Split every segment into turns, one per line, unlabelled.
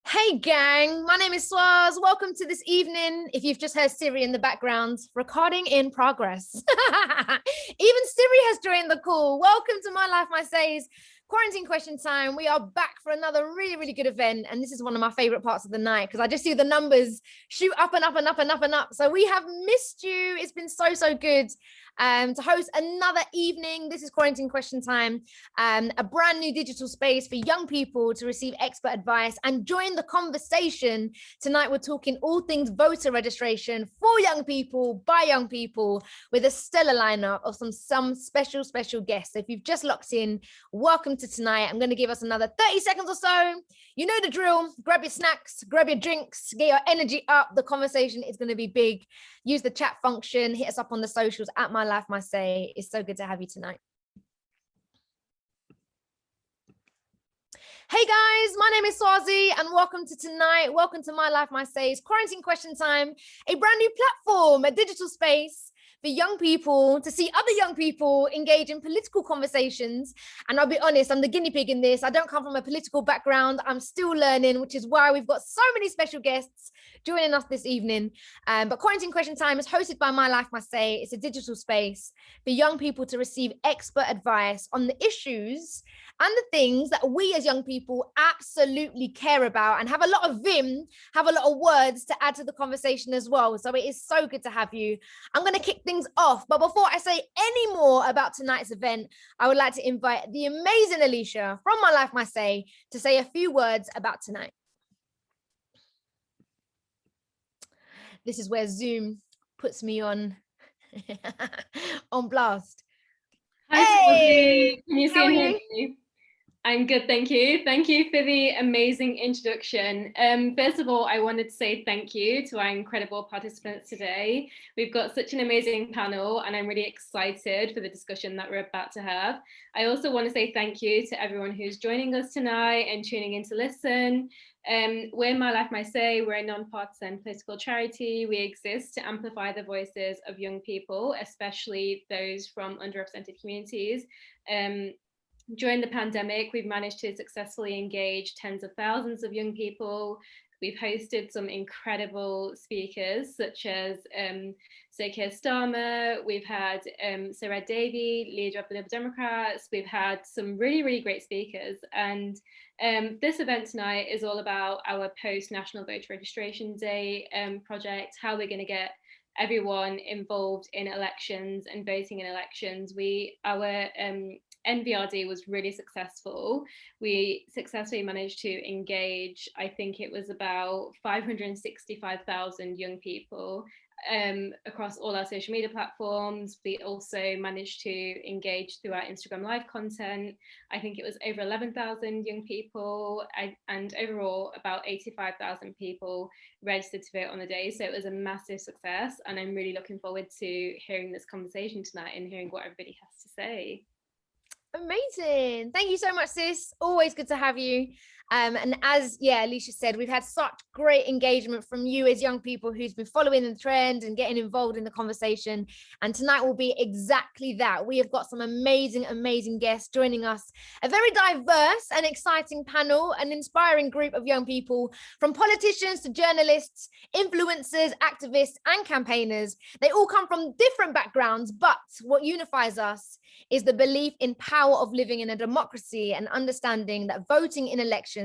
Hey gang, my name is Swaz. Welcome to this evening. If you've just heard Siri in the background, recording in progress. Even Siri has joined the call. Welcome to My Life, My Says quarantine question time. We are back for another really good event. And this is one of my favorite parts of the night because I just see the numbers shoot up and up and up and up and up. So we have missed you. It's been so good to host another evening. This is quarantine question time, a brand new digital space for young people to receive expert advice and join the conversation. Tonight, we're talking all things voter registration for young people, by young people, with a stellar lineup of some special guests. So if you've just locked in, welcome to tonight. I'm going to give us another 30 seconds or so. You know the drill. Grab your snacks, grab your drinks, get your energy up. The conversation is going to be big. Use the chat function, hit us up on the socials at My Life, My Say. It's so good to have you tonight. Hey guys, my name is Swazi and welcome to tonight. Welcome to My Life, My Say's quarantine question time, a brand new platform, a digital space for young people to see other young people engage in political conversations. And I'll be honest, I'm the guinea pig in this. I don't come from a political background. I'm still learning, which is why we've got so many special guests joining us this evening. But quarantine question time is hosted by My Life, My Say. It's a digital space for young people to receive expert advice on the issues and the things that we as young people absolutely care about and have a lot of vim, have a lot of words to add to the conversation as well. So it is so good to have you. I'm going to kick things off. But before I say any more about tonight's event, I would like to invite the amazing Alicia from My Life, My Say to say a few words about tonight. This is where Zoom puts me on, on blast.
Hi, hey, can you see and hear me? I'm good, thank you. Thank you for the amazing introduction. First of all, I wanted to say thank you to our incredible participants today. We've got such an amazing panel and I'm really excited for the discussion that we're about to have. I also want to say thank you to everyone who's joining us tonight and tuning in to listen. We're My Life, My Say. We're a non-partisan political charity. We exist to amplify the voices of young people, especially those from underrepresented communities. During the pandemic, we've managed to successfully engage tens of thousands of young people. We've hosted some incredible speakers, such as Sir Keir Starmer. We've had Sir Ed Davey, leader of the Liberal Democrats. We've had some really great speakers. And this event tonight is all about our post-National Voter Registration Day project, how we're going to get everyone involved in elections and voting in elections. Our NVRD was really successful. We successfully managed to engage, I think it was about 565,000 young people across all our social media platforms. We also managed to engage through our Instagram Live content. I think it was over 11,000 young people and overall about 85,000 people registered to vote on the day. So it was a massive success and I'm really looking forward to hearing this conversation tonight and hearing what everybody has to say.
Amazing. Thank you so much, sis. Always good to have you. And as Alicia said, we've had such great engagement from you as young people who's been following the trend and getting involved in the conversation. And tonight will be exactly that. We have got some amazing guests joining us, a very diverse and exciting panel, an inspiring group of young people, from politicians to journalists, influencers, activists, and campaigners. They all come from different backgrounds, but what unifies us is the belief in power of living in a democracy and understanding that voting in elections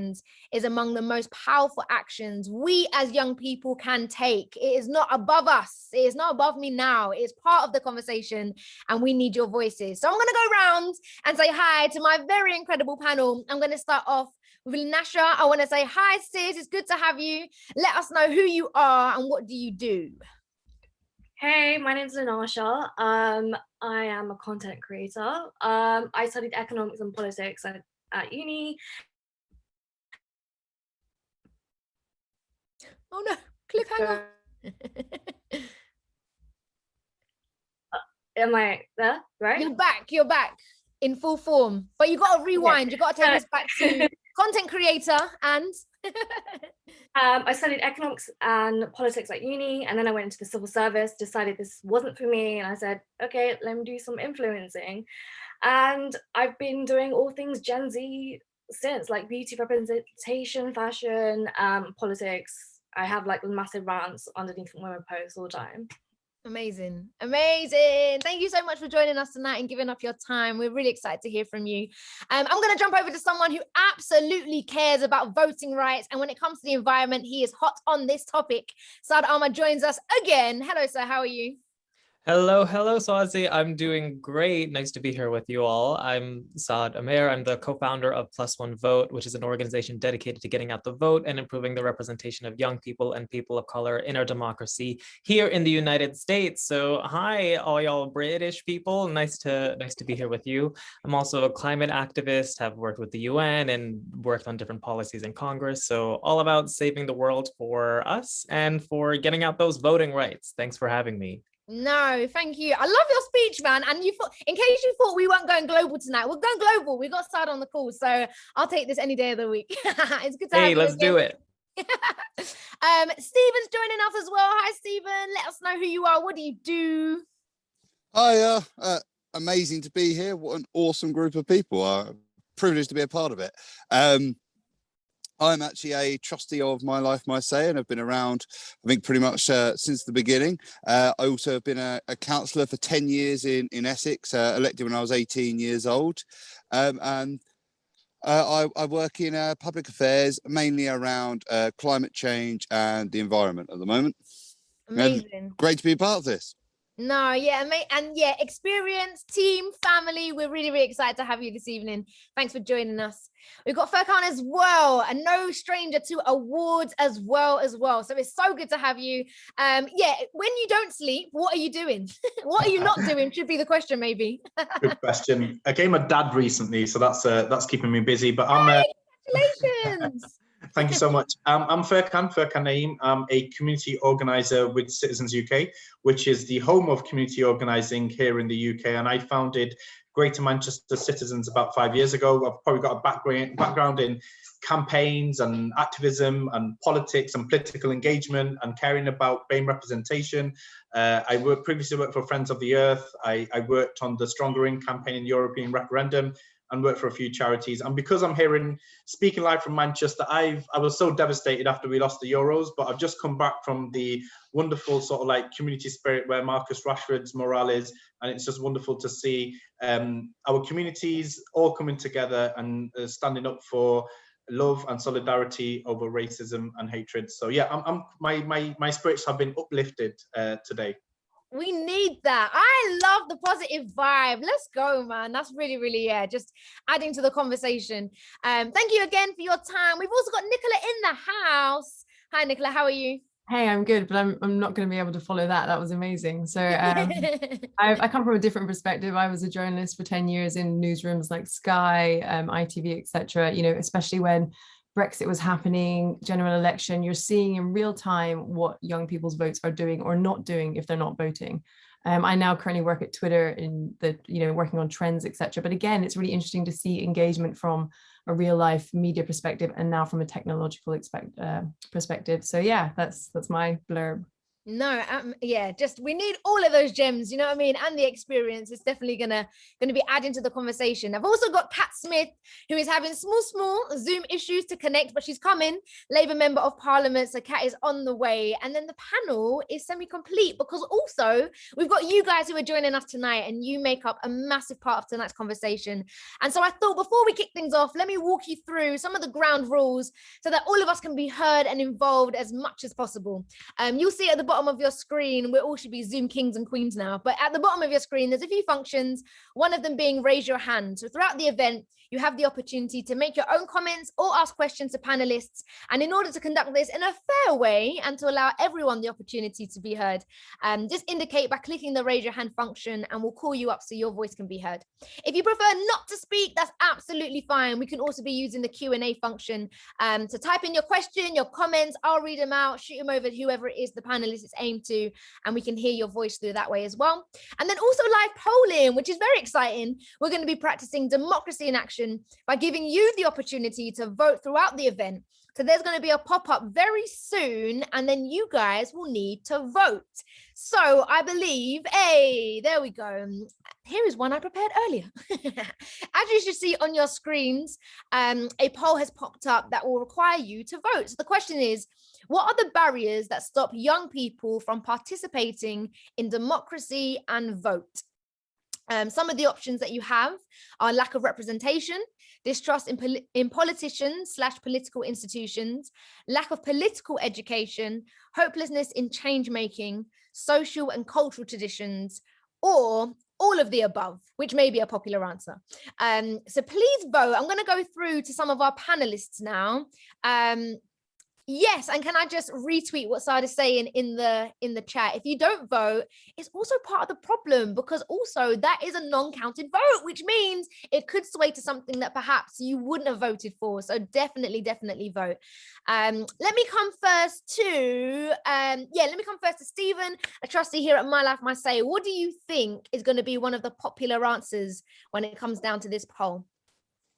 is among the most powerful actions we as young people can take. It is not above us. It is not above me now. It is part of the conversation and we need your voices. So I'm going to go around and say hi to my very incredible panel. I'm going to start off with Nasha. I want to say hi, sis. It's good to have you. Let us know who you are and what do you do?
Hey, my name's Lanasha. I am a content creator. I studied economics and politics at uni.
Oh no, cliffhanger.
Am I there? Right?
You're back in full form, but you got to rewind. Okay. You got to take us back to content creator and
I studied economics and politics at uni, and then I went into the civil service, decided this wasn't for me, and I said, okay, let me do some influencing. And I've been doing all things Gen Z since, like beauty representation, fashion, politics. I have like massive rants underneath my posts all the time.
Amazing. Thank you so much for joining us tonight and giving up your time. We're really excited to hear from you. I'm going to jump over to someone who absolutely cares about voting rights, and when it comes to the environment, he is hot on this topic. Saad Ahmad joins us again. Hello, sir. How are you?
Hello, Swazi. I'm doing great. Nice to be here with you all. I'm Saad Amer. I'm the co-founder of Plus One Vote, which is an organization dedicated to getting out the vote and improving the representation of young people and people of color in our democracy here in the United States. So hi, all y'all British people. Nice to be here with you. I'm also a climate activist, have worked with the UN and worked on different policies in Congress. So all about saving the world for us and for getting out those voting rights. Thanks for having me.
No, thank you. I love your speech, man. And you thought, in case you thought we weren't going global tonight, we're going global. We got started on the call, so I'll take this any day of the week. It's good to have you.
Let's do it.
Stephen's joining us as well. Hi, Stephen. Let us know who you are. What do you do?
Hi, amazing to be here. What an awesome group of people. Privileged to be a part of it. I'm actually a trustee of My Life, My Say, and I've been around, I think, pretty much since the beginning. I also have been a councillor for 10 years in Essex, elected when I was 18 years old. I work in public affairs, mainly around climate change and the environment at the moment.
Amazing.
And great to be a part of this.
No, yeah, and yeah, experience, team, family. We're really, really excited to have you this evening. Thanks for joining us. We've got Furkan as well, and no stranger to awards as well. So it's so good to have you. Yeah, when you don't sleep, what are you doing? What are you not doing? Should be the question, maybe.
Good question. I became a dad recently, so that's keeping me busy. But I'm.
Congratulations.
Thank you so much. I'm Furkan Naeem. I'm a community organizer with Citizens UK, which is the home of community organizing here in the UK. And I founded Greater Manchester Citizens about 5 years ago. I've probably got a background in campaigns and activism and politics and political engagement and caring about BAME representation. I previously worked for Friends of the Earth. I worked on the Stronger In campaign in the European referendum and worked for a few charities. And because I'm here speaking live from Manchester, I was so devastated after we lost the Euros, but I've just come back from the wonderful sort of like community spirit where Marcus Rashford's morale is. And it's just wonderful to see our communities all coming together and standing up for love and solidarity over racism and hatred. So yeah, my spirits have been uplifted today.
We need that. I love the positive vibe. Let's go, man. That's really, really, yeah, just adding to the conversation. Thank you again for your time. We've also got Nicola in the house. Hi, Nicola. How are you?
Hey, I'm good, but I'm not going to be able to follow that. That was amazing. So I come from a different perspective. I was a journalist for 10 years in newsrooms like Sky, ITV, etc. You know, especially when Brexit was happening, general election, you're seeing in real time what young people's votes are doing or not doing if they're not voting. I now currently work at Twitter in the, working on trends, etc. But again, it's really interesting to see engagement from a real life media perspective and now from a technological perspective. So yeah, that's my blurb.
No, yeah, just we need all of those gems, you know what I mean? And the experience is definitely gonna be adding to the conversation. I've also got Kat Smith, who is having small Zoom issues to connect, but she's coming, Labour Member of Parliament. So Kat is on the way. And then the panel is semi-complete because also we've got you guys who are joining us tonight and you make up a massive part of tonight's conversation. And so I thought before we kick things off, let me walk you through some of the ground rules so that all of us can be heard and involved as much as possible. You'll see at the bottom of your screen, we all should be Zoom kings and queens now, but at the bottom of your screen there's a few functions, one of them being raise your hand. So throughout the event you have the opportunity to make your own comments or ask questions to panelists, and in order to conduct this in a fair way and to allow everyone the opportunity to be heard, just indicate by clicking the raise your hand function and we'll call you up so your voice can be heard. If you prefer not to speak, that's absolutely fine. We can also be using the Q&A function to type in your question, your comments. I'll read them out, shoot them over to whoever it is the panelist is aimed to, and we can hear your voice through that way as well. And then also live polling, which is very exciting. We're going to be practicing democracy in action by giving you the opportunity to vote throughout the event. So there's going to be a pop-up very soon, and then you guys will need to vote. So I believe, hey, there we go. here is one I prepared earlier. As you should see on your screens, a poll has popped up that will require you to vote. So the question is, what are the barriers that stop young people from participating in democracy and vote? Some of the options that you have are lack of representation, distrust in politicians / political institutions, lack of political education, hopelessness in change making, social and cultural traditions, or all of the above, which may be a popular answer. So please vote. I'm going to go through to some of our panelists now. Yes, and can I just retweet what Saad is saying in the chat? If you don't vote, it's also part of the problem, because also that is a non-counted vote, which means it could sway to something that perhaps you wouldn't have voted for. So definitely vote. Let me come first to Stephen, a trustee here at My Life My Say. What do you think is going to be one of the popular answers when it comes down to this poll?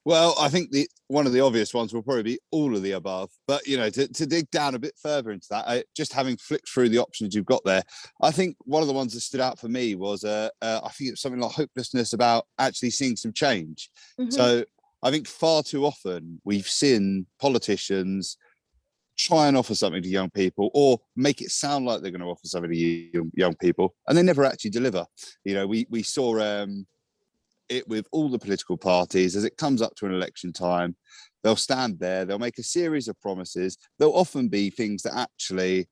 Well, I think one of the obvious ones will probably be all of the above. But, you know, to dig down a bit further into that, just having flicked through the options you've got there, I think one of the ones that stood out for me was, I think it's something like hopelessness about actually seeing some change. Mm-hmm. So I think far too often we've seen politicians try and offer something to young people, or make it sound like they're going to offer something to young people, and they never actually deliver. You know, we saw it with all the political parties. As it comes up to an election time, they'll stand there, they'll make a series of promises. They'll often be things that actually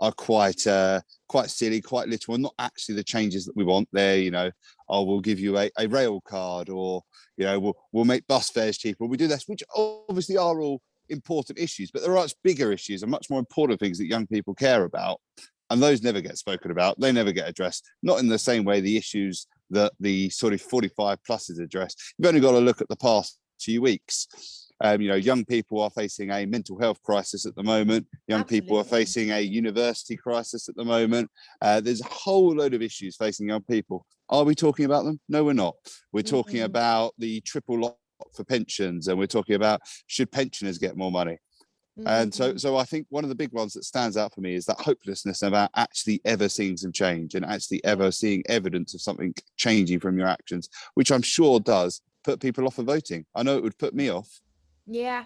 are quite silly, quite little, and not actually the changes that we want. There, you know, oh, we'll give you a rail card, or, you know, we'll make bus fares cheaper. We do this, which obviously are all important issues, but there are much bigger issues and much more important things that young people care about, and those never get spoken about. They never get addressed, not in the same way the issues that the sort of 45 plus is addressed. You've only got to look at the past few weeks. You know, young people are facing a mental health crisis at the moment. Young people are facing a university crisis at the moment. There's a whole load of issues facing young people. Are we talking about them? No, we're not. We're talking about the triple lock for pensions, and we're talking about, should pensioners get more money? And so I think one of the big ones that stands out for me is that hopelessness about actually ever seeing some change, and actually ever seeing evidence of something changing from your actions, which I'm sure does put people off of voting. I know it would put me off.
Yeah,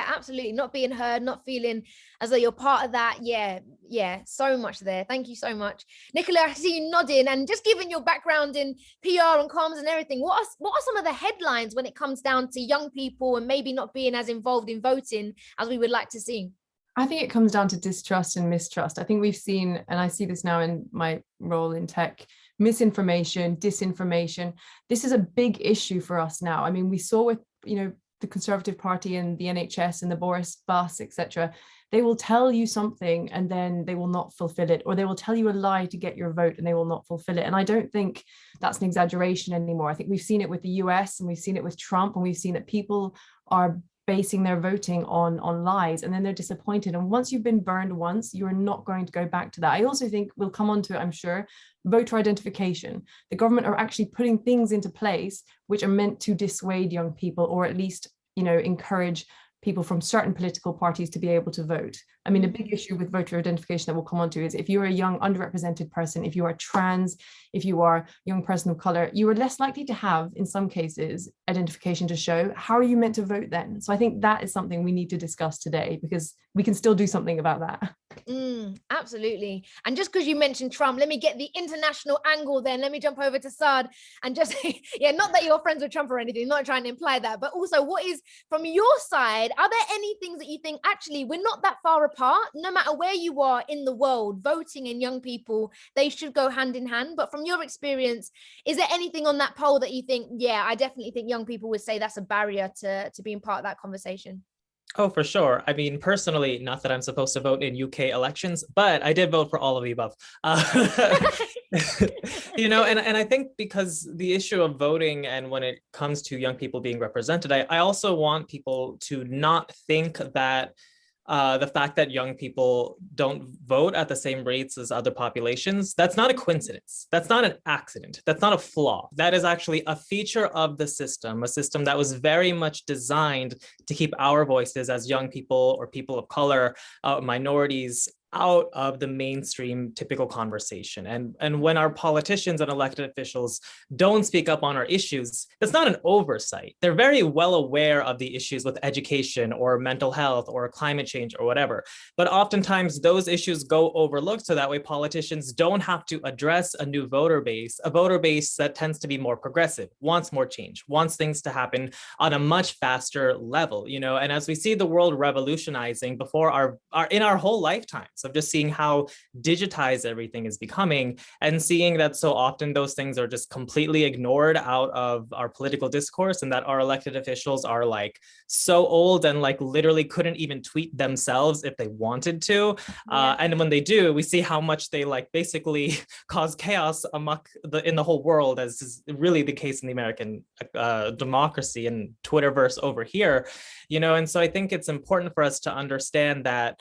absolutely. Not being heard, not feeling as though you're part of that. Yeah, so much there. Thank you so much. Nicola, I see you nodding, and just given your background in PR and comms and everything, what are some of the headlines when it comes down to young people and maybe not being as involved in voting as we would like to see?
I think it comes down to distrust and mistrust. I think we've seen, and I see this now in my role in tech, misinformation, disinformation. This is a big issue for us now. I mean, we saw with, you know, the Conservative Party and the NHS and the Boris bus, etc. They will tell you something and then they will not fulfill it, or they will tell you a lie to get your vote and they will not fulfill it. And I don't think that's an exaggeration anymore. I think we've seen it with the US, and we've seen it with Trump, and we've seen that people are basing their voting on lies, and then they're disappointed. And once you've been burned once, you're not going to go back to that. I also think we'll come on to it, I'm sure, voter identification. The government are actually putting things into place which are meant to dissuade young people, or at least, you know, encourage people from certain political parties to be able to vote. I mean, a big issue with voter identification that we'll come on to is if you're a young underrepresented person, if you are trans, if you are a young person of color, you are less likely to have, in some cases, identification to show. How are you meant to vote then? So I think that is something we need to discuss today, because we can still do something about that.
Absolutely. And just because you mentioned Trump, let me get the international angle then. Let me jump over to Saad and just, not that you're friends with Trump or anything, not trying to imply that, but also what is, from your side, are there any things that you think, actually, we're not that far apart, no matter where you are in the world, voting and young people, they should go hand in hand. But from your experience, is there anything on that poll that you think, I definitely think young people would say that's a barrier to being part of that conversation?
Oh, for sure. I mean, personally, not that I'm supposed to vote in UK elections, but I did vote for all of the above. You know, and I think because the issue of voting, and when it comes to young people being represented, I also want people to not think that the fact that young people don't vote at the same rates as other populations, that's not a coincidence. That's not an accident. That's not a flaw. That is actually a feature of the system, a system that was very much designed to keep our voices as young people or people of color, minorities, out of the mainstream typical conversation. And when our politicians and elected officials don't speak up on our issues, it's not an oversight. They're very well aware of the issues with education or mental health or climate change or whatever. But oftentimes those issues go overlooked, so that way politicians don't have to address a new voter base, a voter base that tends to be more progressive, wants more change, wants things to happen on a much faster level, you know. And as we see the world revolutionizing before our in our whole lifetimes of just seeing how digitized everything is becoming, and seeing that so often those things are just completely ignored out of our political discourse, and that our elected officials are like so old and like literally couldn't even tweet themselves if they wanted to. And when they do, we see how much they like basically cause chaos in the whole world, as is really the case in the American democracy and Twitterverse over here, you know. And so I think it's important for us to understand that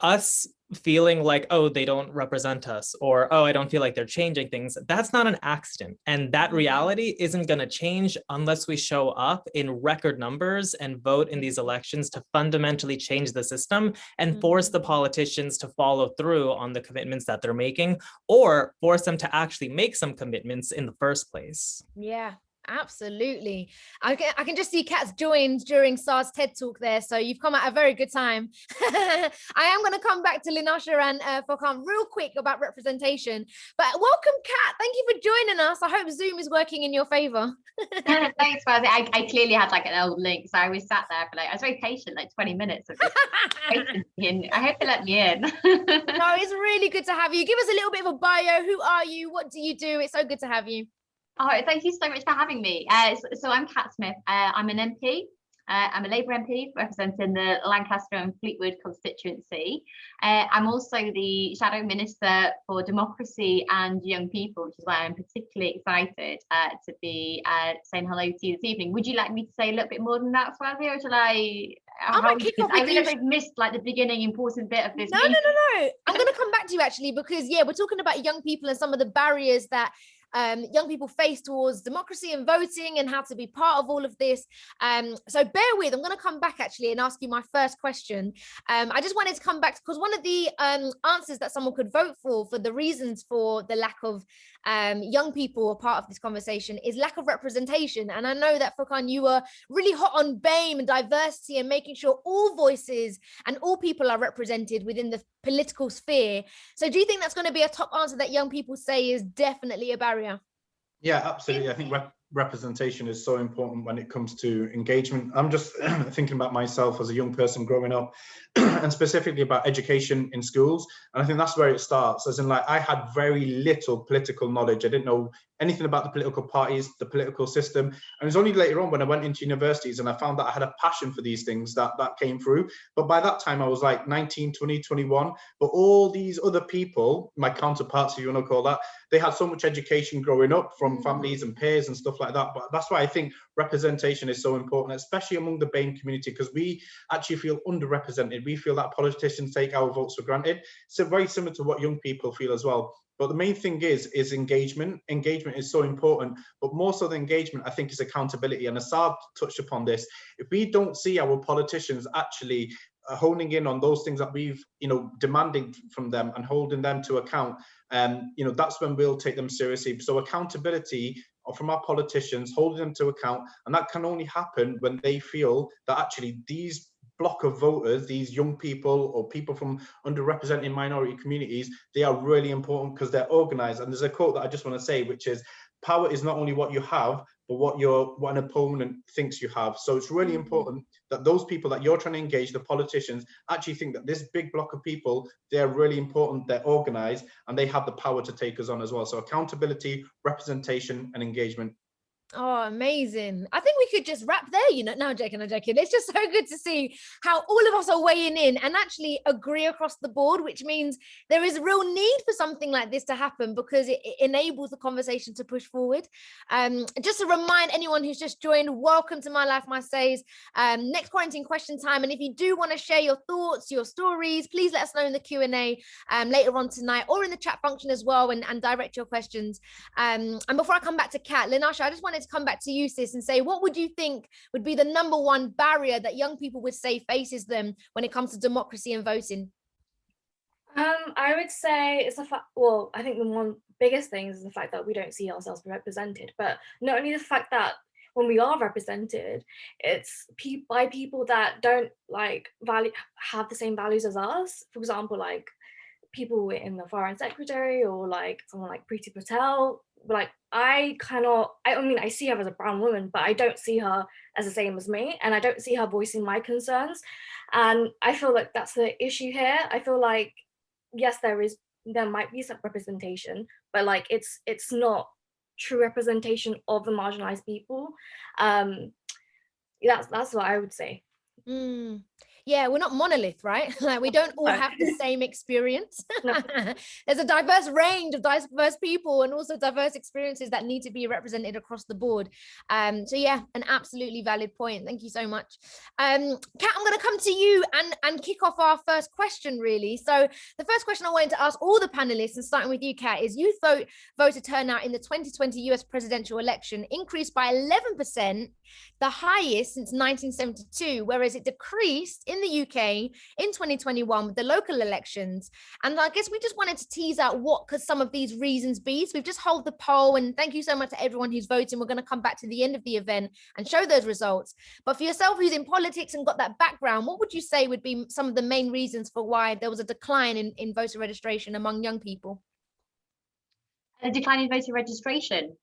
us feeling like, oh, they don't represent us, or, oh, I don't feel like they're changing things, that's not an accident. And that reality isn't going to change unless we show up in record numbers and vote in these elections to fundamentally change the system and force the politicians to follow through on the commitments that they're making, or force them to actually make some commitments in the first place.
Yeah. Absolutely. I can just see Kat's joined during Sa's TED Talk there, so you've come at a very good time. I am going to come back to Linasha and Furkan real quick about representation, but welcome, Kat. Thank you for joining us. I hope Zoom is working in your favor.
Thanks, Fuzzy. I clearly had like an old link, so I was sat there for like, I was very patient, like 20 minutes of this. I hope they let me in.
No, it's really good to have you. Give us a little bit of a bio. Who are you? What do you do? It's so good to have you.
Oh, thank you so much for having me. So I'm Kat Smith. I'm an MP. I'm a Labour MP representing the Lancaster and Fleetwood constituency. I'm also the Shadow Minister for Democracy and Young People, which is why I'm particularly excited to be saying hello to you this evening. Would you like me to say a little bit more than that, Swazi, or shall I? I feel like I've missed like the beginning important bit of this.
No. I'm going to come back to you actually, because we're talking about young people and some of the barriers that young people face towards democracy and voting and how to be part of all of this. So bear with, I'm going to come back actually and ask you my first question. I just wanted to come back because one of the answers that someone could vote for the reasons for the lack of young people a part of this conversation is lack of representation. And I know that, Furkan, you were really hot on BAME and diversity and making sure all voices and all people are represented within the political sphere. So do you think that's going to be a top answer that young people say is definitely a barrier?
Yeah, absolutely. I think representation is so important when it comes to engagement. I'm just thinking about myself as a young person growing up and specifically about education in schools. And I think that's where it starts, as in like I had very little political knowledge. I didn't know anything about the political parties, the political system. And it was only later on when I went into universities and I found that I had a passion for these things that came through. But by that time I was like 19, 20, 21. But all these other people, my counterparts, if you want to call that, they had so much education growing up from families and peers and stuff like that. But that's why I think representation is so important, especially among the BAME community, because we actually feel underrepresented. We feel that politicians take our votes for granted. So very similar to what young people feel as well. But the main thing is engagement. Engagement is so important, but more so than engagement, I think, is accountability. And Asad touched upon this. If we don't see our politicians actually honing in on those things that we've, demanding from them and holding them to account, that's when we'll take them seriously. So accountability from our politicians, holding them to account, and that can only happen when they feel that actually these block of voters, these young people or people from underrepresented minority communities, they are really important because they're organized. And there's a quote that I just want to say, which is, power is not only what you have, but what an opponent thinks you have. So it's really important that those people that you're trying to engage, the politicians, actually think that this big block of people, they're really important, they're organized, and they have the power to take us on as well. So accountability, representation, and engagement.
Oh, amazing. I think we could just wrap there, No, I'm joking. It's just so good to see how all of us are weighing in and actually agree across the board, which means there is a real need for something like this to happen because it enables the conversation to push forward. Just to remind anyone who's just joined, welcome to My Life, My Says. Next quarantine question time. And if you do want to share your thoughts, your stories, please let us know in the Q&A later on tonight or in the chat function as well and direct your questions. And before I come back to Kat, Linasha, I just wanted to come back to you, sis, and say, what would you think would be the number one barrier that young people would say faces them when it comes to democracy and voting?
I would say it's the fact, well, I think the one biggest thing is the fact that we don't see ourselves represented, but not only the fact that when we are represented, it's by people that don't like have the same values as us. For example, like people in the foreign secretary, or like someone like Priti Patel. Like I mean, I see her as a brown woman, but I don't see her as the same as me, and I don't see her voicing my concerns. And I feel like that's the issue here. I feel like, yes, there might be some representation, but like it's not true representation of the marginalized people. That's what I would say.
Yeah, we're not monolith, right? Like we don't all have the same experience.
No.
There's a diverse range of diverse people and also diverse experiences that need to be represented across the board. So yeah, an absolutely valid point. Thank you so much. Kat, I'm going to come to you and kick off our first question, really. So the first question I wanted to ask all the panelists, and starting with you, Kat, is youth voter turnout in the 2020 US presidential election increased by 11%, the highest since 1972, whereas it decreased in the UK in 2021 with the local elections. And I guess we just wanted to tease out what could some of these reasons be. So we've just held the poll, and thank you so much to everyone who's voting. We're going to come back to the end of the event and show those results. But for yourself, who's in politics and got that background, what would you say would be some of the main reasons for why there was a decline in voter registration among young people?
A decline in voter registration?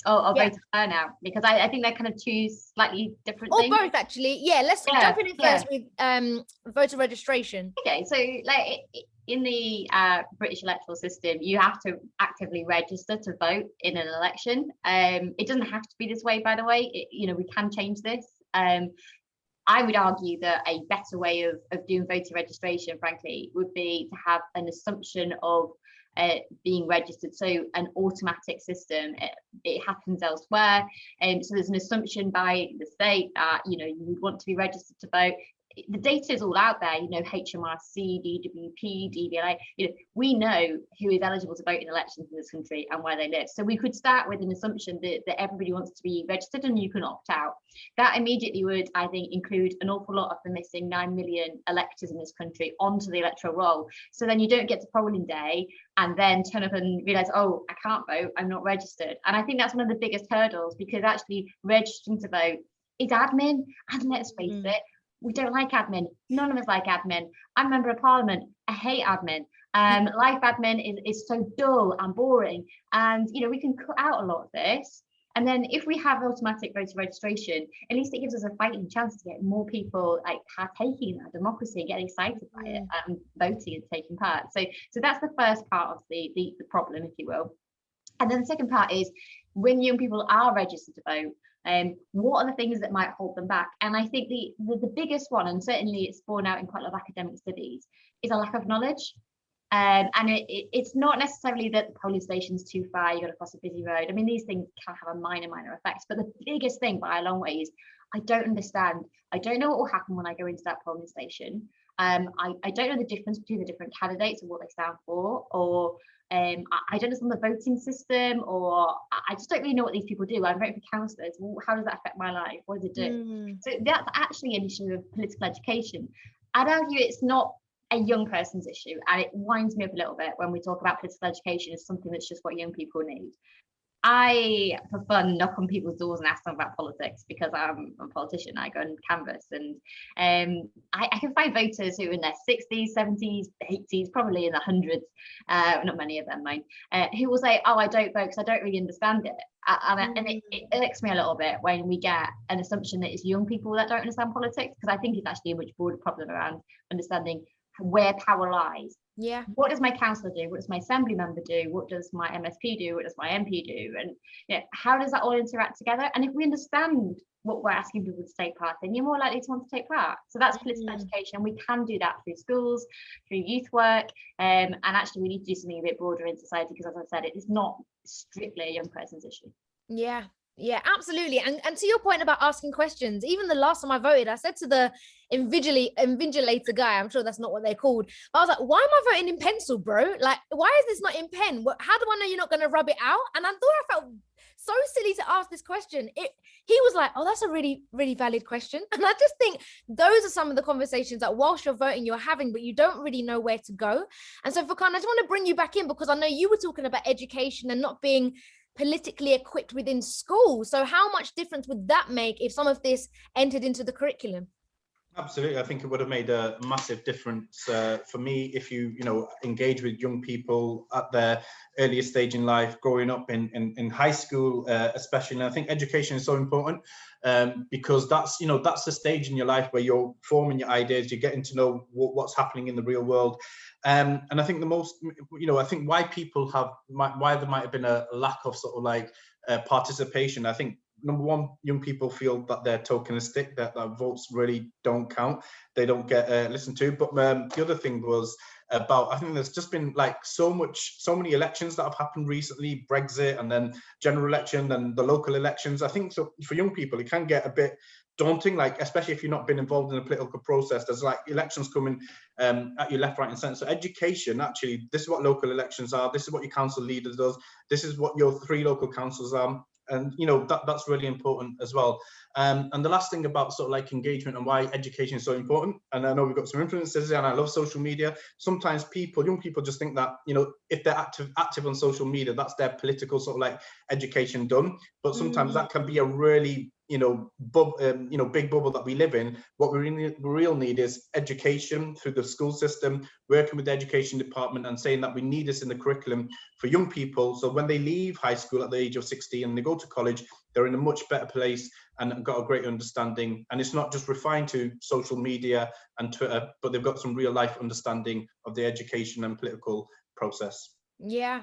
Or voter turnout, because I think they're kind of two slightly different things.
Or both, actually. Yeah, let's jump in first with voter registration.
Okay, so like in the British electoral system, you have to actively register to vote in an election. It doesn't have to be this way, by the way. We can change this. I would argue that a better way of doing voter registration, frankly, would be to have an assumption of being registered, so an automatic system. It happens elsewhere, and so there's an assumption by the state that you would want to be registered to vote. The data is all out there, HMRC, DWP, DVLA, we know who is eligible to vote in elections in this country and where they live. So we could start with an assumption that everybody wants to be registered and you can opt out. That immediately would, I think, include an awful lot of the missing 9 million electors in this country onto the electoral roll. So then you don't get to polling day and then turn up and realize, oh, I can't vote, I'm not registered. And I think that's one of the biggest hurdles, because actually registering to vote is admin. And let's face it, we don't like admin. None of us like admin. I'm a member of parliament. I hate admin. Life admin is so dull and boring. And, we can cut out a lot of this. And then if we have automatic voter registration, at least it gives us a fighting chance to get more people like partaking in that democracy, getting excited by it and voting and taking part. So that's the first part of the problem, if you will. And then the second part is when young people are registered to vote, what are the things that might hold them back? And I think the biggest one, and certainly it's borne out in quite a lot of academic studies, is a lack of knowledge. And it's not necessarily that the polling station's too far, you got to cross a busy road. I mean, these things can have a minor effects, but the biggest thing by a long way is I don't understand. I don't know what will happen when I go into that polling station. I don't know the difference between the different candidates and what they stand for, or I don't understand the voting system, or I just don't really know what these people do. I'm voting for councillors. Well, how does that affect my life? What does it do? So that's actually an issue of political education. I'd argue it's not a young person's issue, and it winds me up a little bit when we talk about political education as something that's just what young people need. I, for fun, knock on people's doors and ask them about politics because I'm a politician. I go and canvass, and I can find voters who are in their 60s, 70s, 80s, probably in the hundreds, not many of them, mind, who will say, oh, I don't vote because I don't really understand it. And it irks me a little bit when we get an assumption that it's young people that don't understand politics, because I think it's actually a much broader problem around understanding where power lies.
Yeah.
What does my councillor do? What does my assembly member do? What does my MSP do? What does my MP do? And how does that all interact together? And if we understand what we're asking people to take part in, you're more likely to want to take part. So that's political education. We can do that through schools, through youth work, and actually we need to do something a bit broader in society, because as I said, it is not strictly a young person's issue.
Yeah, absolutely. And to your point about asking questions, even the last time I voted, I said to the invigilator guy, I'm sure that's not what they're called, but I was like, why am I voting in pencil, bro? Like, why is this not in pen? How do I know you're not going to rub it out? And I thought I felt so silly to ask this question. He was like, oh, that's a really, really valid question. And I just think those are some of the conversations that whilst you're voting, you're having, but you don't really know where to go. And so Furqan, I just want to bring you back in, because I know you were talking about education and not being politically equipped within school. So how much difference would that make if some of this entered into the curriculum?
Absolutely, I think it would have made a massive difference for me if you engage with young people at their earliest stage in life, growing up in high school, especially. And I think education is so important because that's that's the stage in your life where you're forming your ideas, you're getting to know what's happening in the real world. And I think the most, I think why there might have been a lack of sort of like participation. I think number one, young people feel that they're tokenistic, that votes really don't count, they don't get listened to. But the other thing was about, I think there's just been like so many elections that have happened recently, Brexit, and then general election, and the local elections. I think so for young people, it can get a bit daunting, like especially if you've not been involved in a political process. There's like elections coming at your left, right, and centre. So education, actually, this is what local elections are. This is what your council leader does. This is what your 3 local councils are. And that's really important as well. And the last thing about sort of like engagement and why education is so important, and I know we've got some influencers and I love social media. Sometimes young people just think that if they're active on social media, that's their political sort of like education done. But sometimes that can be a really big bubble that we live in. What we real need is education through the school system, working with the education department and saying that we need this in the curriculum for young people, so when they leave high school at the age of 16 and they go to college, they're in a much better place and got a great understanding. And it's not just refined to social media and Twitter, but they've got some real life understanding of the education and political process.
Yeah,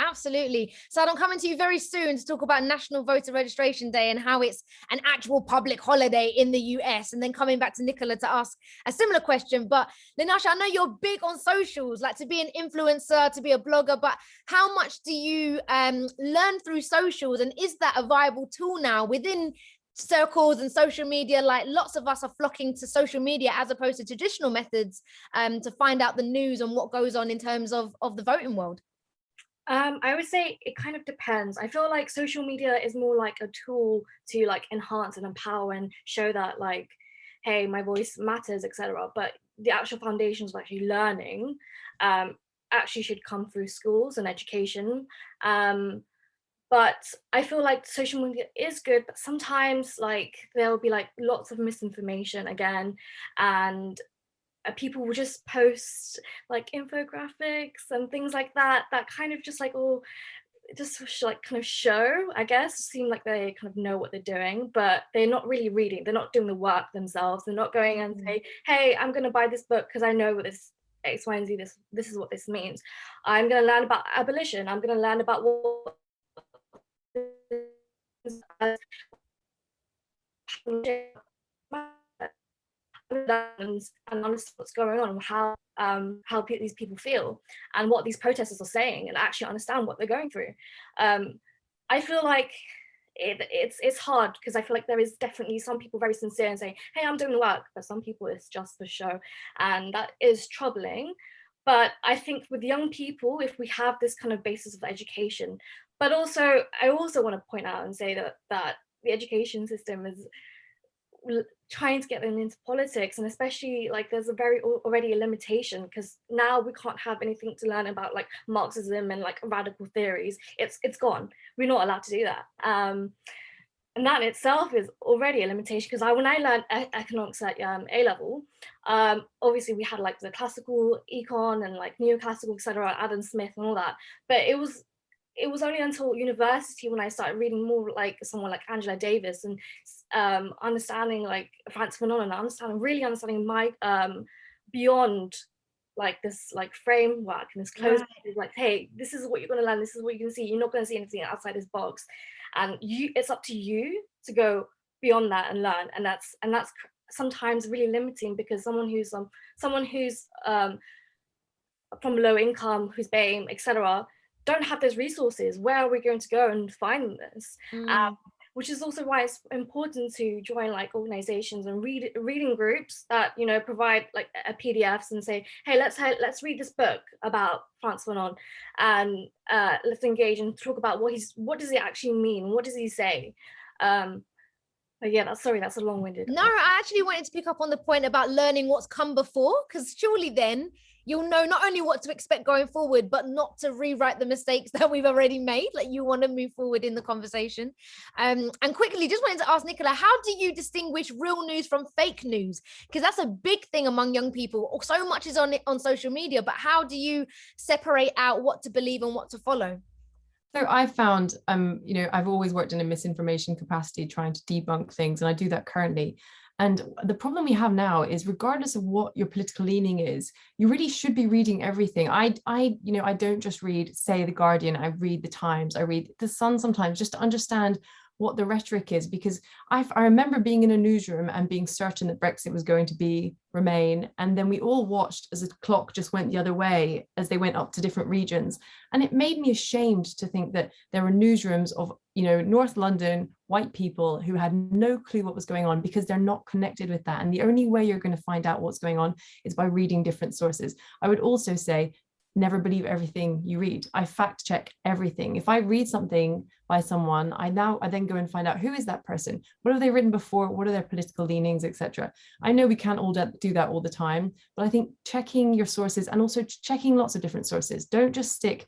absolutely. So I'm coming to you very soon to talk about National Voter Registration Day and how it's an actual public holiday in the US, and then coming back to Nicola to ask a similar question. But Linasha, I know you're big on socials, like to be an influencer, to be a blogger, but how much do you learn through socials, and is that a viable tool now within circles and social media? Like lots of us are flocking to social media as opposed to traditional methods to find out the news and what goes on in terms of the voting world.
I would say it kind of depends. I feel like social media is more like a tool to like enhance and empower and show that like, hey, my voice matters, etc. But the actual foundations of actually learning actually should come through schools and education. But I feel like social media is good, but sometimes like there'll be like lots of misinformation again, and people will just post like infographics and things like that kind of just like just like kind of show, I guess, seem like they kind of know what they're doing, but they're not really reading, they're not doing the work themselves, they're not going and say, hey, I'm going to buy this book because I know what this X, Y, and Z, this is what this means. I'm going to learn about abolition, I'm going to learn about what and understand what's going on, how these people feel and what these protesters are saying, and actually understand what they're going through. I feel like it's hard because I feel like there is definitely some people very sincere and saying, hey, I'm doing the work, but some people it's just for show, and that is troubling. But I think with young people, if we have this kind of basis of education, but also I also want to point out and say that the education system is trying to get them into politics, and especially like there's already a limitation because now we can't have anything to learn about like Marxism and like radical theories. It's gone. We're not allowed to do that. And that in itself is already a limitation because when I learned economics at A level, obviously we had like the classical econ and like neoclassical, etc., Adam Smith and all that, but it was only until university when I started reading more like someone like Angela Davis and understanding like Francis Fanon and really understanding my beyond like this like framework and this closed like, hey, this is what you're going to learn, this is what you're going to see, you're not going to see anything outside this box, and it's up to you to go beyond that and learn, and that's sometimes really limiting because someone who's from low income, who's BAME, etc., don't have those resources. Where are we going to go and find this? which is also why it's important to join like organizations and reading groups that, you know, provide like a PDFs and say, hey, let's read this book about Frantz Fanon, and let's engage and talk about what does it actually mean? What does he say? But yeah, that's a long-winded.
No, I actually wanted to pick up on the point about learning what's come before, because surely then you'll know not only what to expect going forward, but not to rewrite the mistakes that we've already made. Like, you want to move forward in the conversation. And quickly, just wanted to ask Nicola, how do you distinguish real news from fake news? Because that's a big thing among young people. So much is on social media, but how do you separate out what to believe and what to follow?
So I found, you know, I've always worked in a misinformation capacity, trying to debunk things, and I do that currently. And the problem we have now is, regardless of what your political leaning is, you really should be reading everything. You know, I don't just read, say, The Guardian. I read The Times. I read The Sun sometimes, just to understand what the rhetoric is, because I remember being in a newsroom and being certain that Brexit was going to remain, and then we all watched as the clock just went the other way as they went up to different regions, and it made me ashamed to think that there were newsrooms of, you know, North London white people who had no clue what was going on, because they're not connected with that, and the only way you're going to find out what's going on is by reading different sources. I would also say, never believe everything you read. I fact check everything. If I read something by someone, I then go and find out, who is that person? What have they written before? What are their political leanings, etc. I know we can't all do that all the time, but I think checking your sources, and also checking lots of different sources. Don't just get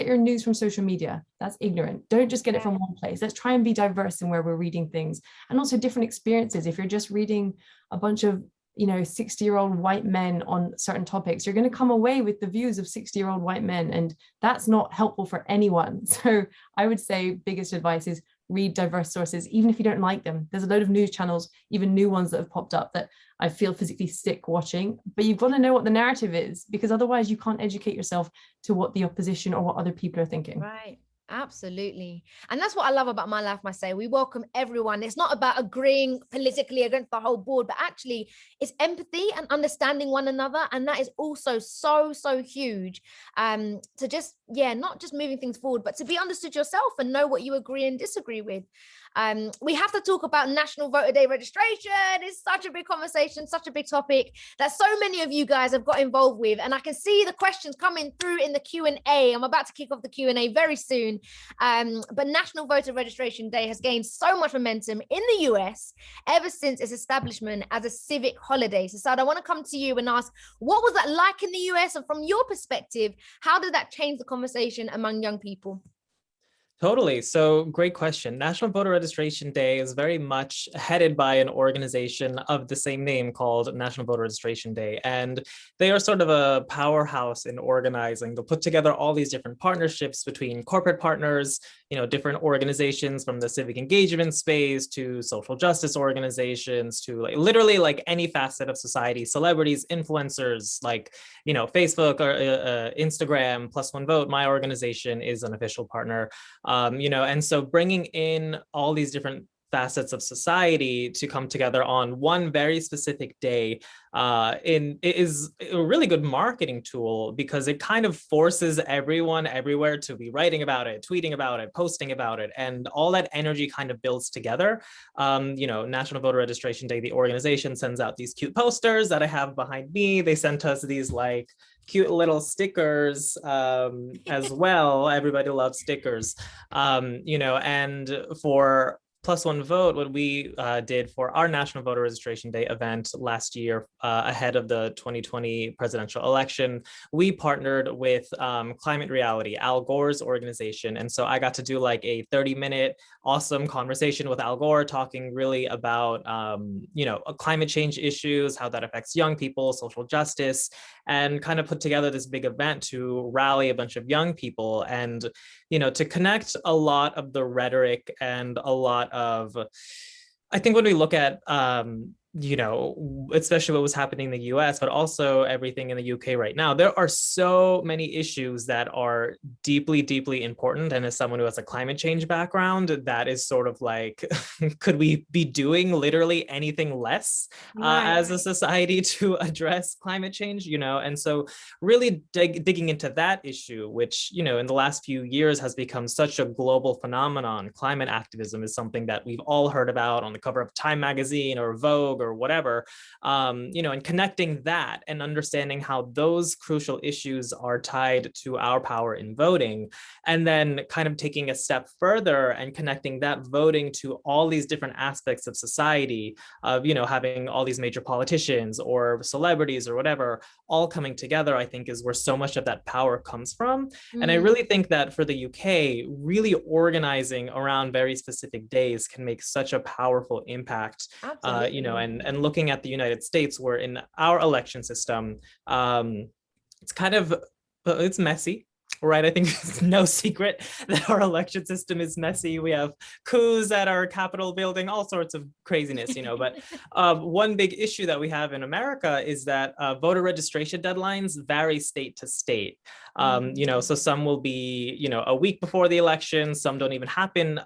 your news from social media. That's ignorant. Don't just get it from one place. Let's try and be diverse in where we're reading things, and also different experiences. If you're just reading a bunch of, you know, 60-year-old white men on certain topics, you're going to come away with the views of 60-year-old white men, and that's not helpful for anyone. So I would say biggest advice is read diverse sources, even if you don't like them. There's a load of news channels, even new ones that have popped up, that I feel physically sick watching, but you've got to know what the narrative is, because otherwise you can't educate yourself to what the opposition or what other people are thinking.
Right. Absolutely. And that's what I love about My Life, My Say. We welcome everyone. It's not about agreeing politically against the whole board, but actually it's empathy and understanding one another. And that is also so huge, to just, not just moving things forward, but to be understood yourself and know what you agree and disagree with. We have to talk about National Voter Day registration. It's such a big conversation, such a big topic that so many of you guys have got involved with. And I can see the questions coming through in the Q&A. I'm about to kick off the Q&A very soon. But National Voter Registration Day has gained so much momentum in the US ever since its establishment as a civic holiday. So Saad, I want to come to you and ask, what was that like in the US? And from your perspective, how did that change the conversation among young people?
Totally. So great question. National Voter Registration Day is very much headed by an organization of the same name called National Voter Registration Day. And they are sort of a powerhouse in organizing. They'll put together all these different partnerships between corporate partners, you know, different organizations from the civic engagement space to social justice organizations to literally any facet of society, celebrities, influencers, you know, Facebook or Instagram, Plus One Vote. My organization is an official partner. You know, and so bringing in all these different facets of society to come together on one very specific day is a really good marketing tool, because it kind of forces everyone everywhere to be writing about it, tweeting about it, posting about it, and all that energy kind of builds together. You know, National Voter Registration Day, the organization sends out these cute posters that I have behind me. They sent us these cute little stickers as well. Everybody loves stickers, you know, and for Plus One Vote, what we did for our National Voter Registration Day event last year, ahead of the 2020 presidential election, we partnered with Climate Reality, Al Gore's organization. And so I got to do a 30-minute awesome conversation with Al Gore, talking really about, you know, climate change issues, how that affects young people, social justice, and kind of put together this big event to rally a bunch of young people and, you know, to connect a lot of the rhetoric and a lot of, I think when we look at you know, especially what was happening in the US, but also everything in the UK right now, there are so many issues that are deeply, deeply important. And as someone who has a climate change background, that is sort of like, could we be doing literally anything less as a society to address climate change, you know? And so really digging into that issue, which, you know, in the last few years has become such a global phenomenon. Climate activism is something that we've all heard about on the cover of Time magazine or Vogue or whatever, you know, and connecting that and understanding how those crucial issues are tied to our power in voting, and then kind of taking a step further and connecting that voting to all these different aspects of society, of, you know, having all these major politicians or celebrities or whatever all coming together, I think is where so much of that power comes from. And I really think that for the UK, really organizing around very specific days can make such a powerful impact, you know, and looking at the United States, where in our election system, it's kind of, it's messy. Right. I think it's no secret that our election system is messy. We have coups at our Capitol building, all sorts of craziness, you know, but one big issue that we have in America is that voter registration deadlines vary state to state. You know, so some will be, you know, a week before the election, some don't even happen.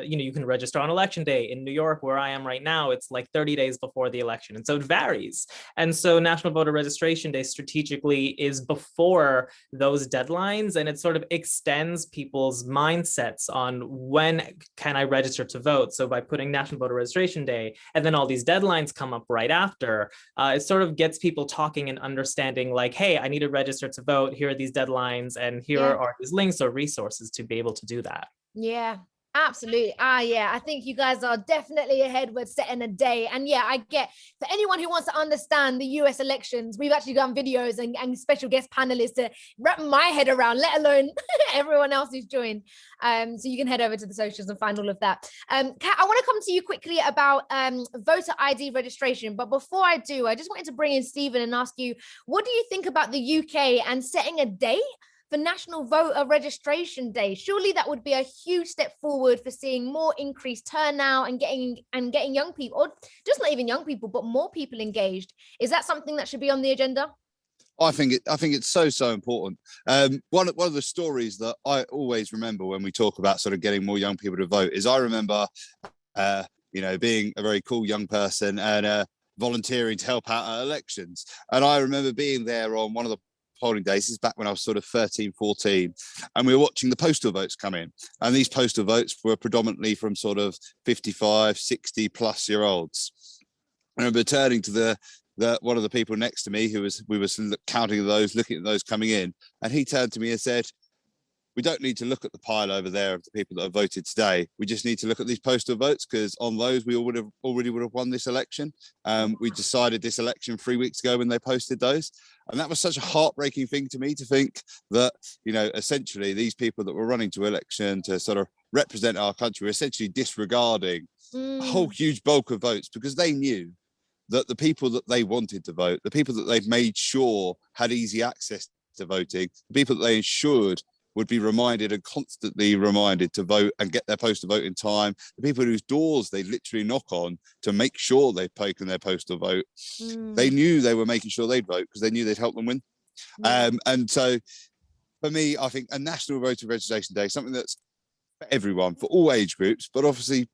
You know, you can register on election day. In New York, where I am right now, it's like 30 days before the election. And so it varies. And so National Voter Registration Day strategically is before those deadlines, and it sort of extends people's mindsets on when can I register to vote. So by putting National Voter Registration Day, and then all these deadlines come up right after, it sort of gets people talking and understanding like, hey, I need to register to vote. Here are these deadlines, and here are these links or resources to be able to do that.
Yeah. Absolutely. Yeah, I think you guys are definitely ahead with setting a day. And yeah, I get, for anyone who wants to understand the US elections, we've actually done videos and special guest panelists to wrap my head around, let alone everyone else who's joined. So you can head over to the socials and find all of that. Kat, I want to come to you quickly about voter ID registration. But before I do, I just wanted to bring in Stephen and ask you, what do you think about the UK and setting a date for National Voter Registration Day? Surely that would be a huge step forward for seeing more increased turnout and getting young people, or just not even young people, but more people engaged. Is that something that should be on the agenda?
I think it's so important. One of the stories that I always remember when we talk about sort of getting more young people to vote is I remember, you know, being a very cool young person and volunteering to help out at elections. And I remember being there on one of the polling days. This is back when I was sort of 13, 14, and we were watching the postal votes come in. And these postal votes were predominantly from sort of 55, 60 plus year olds. I remember turning to the one of the people next to me we were counting those, looking at those coming in, and he turned to me and said, we don't need to look at the pile over there of the people that have voted today. We just need to look at these postal votes, because on those we already would have won this election. We decided this election 3 weeks ago when they posted those. And that was such a heartbreaking thing to me, to think that, you know, essentially these people that were running to election to sort of represent our country were essentially disregarding a whole huge bulk of votes, because they knew that the people that they wanted to vote, the people that they've made sure had easy access to voting, the people that they ensured would be reminded and constantly reminded to vote and get their postal vote in time, the people whose doors they literally knock on to make sure they've taken their postal vote, they knew they were making sure they'd vote because they knew they'd help them win. And so for me, I think a National Voter Registration Day, something that's for everyone, for all age groups, but obviously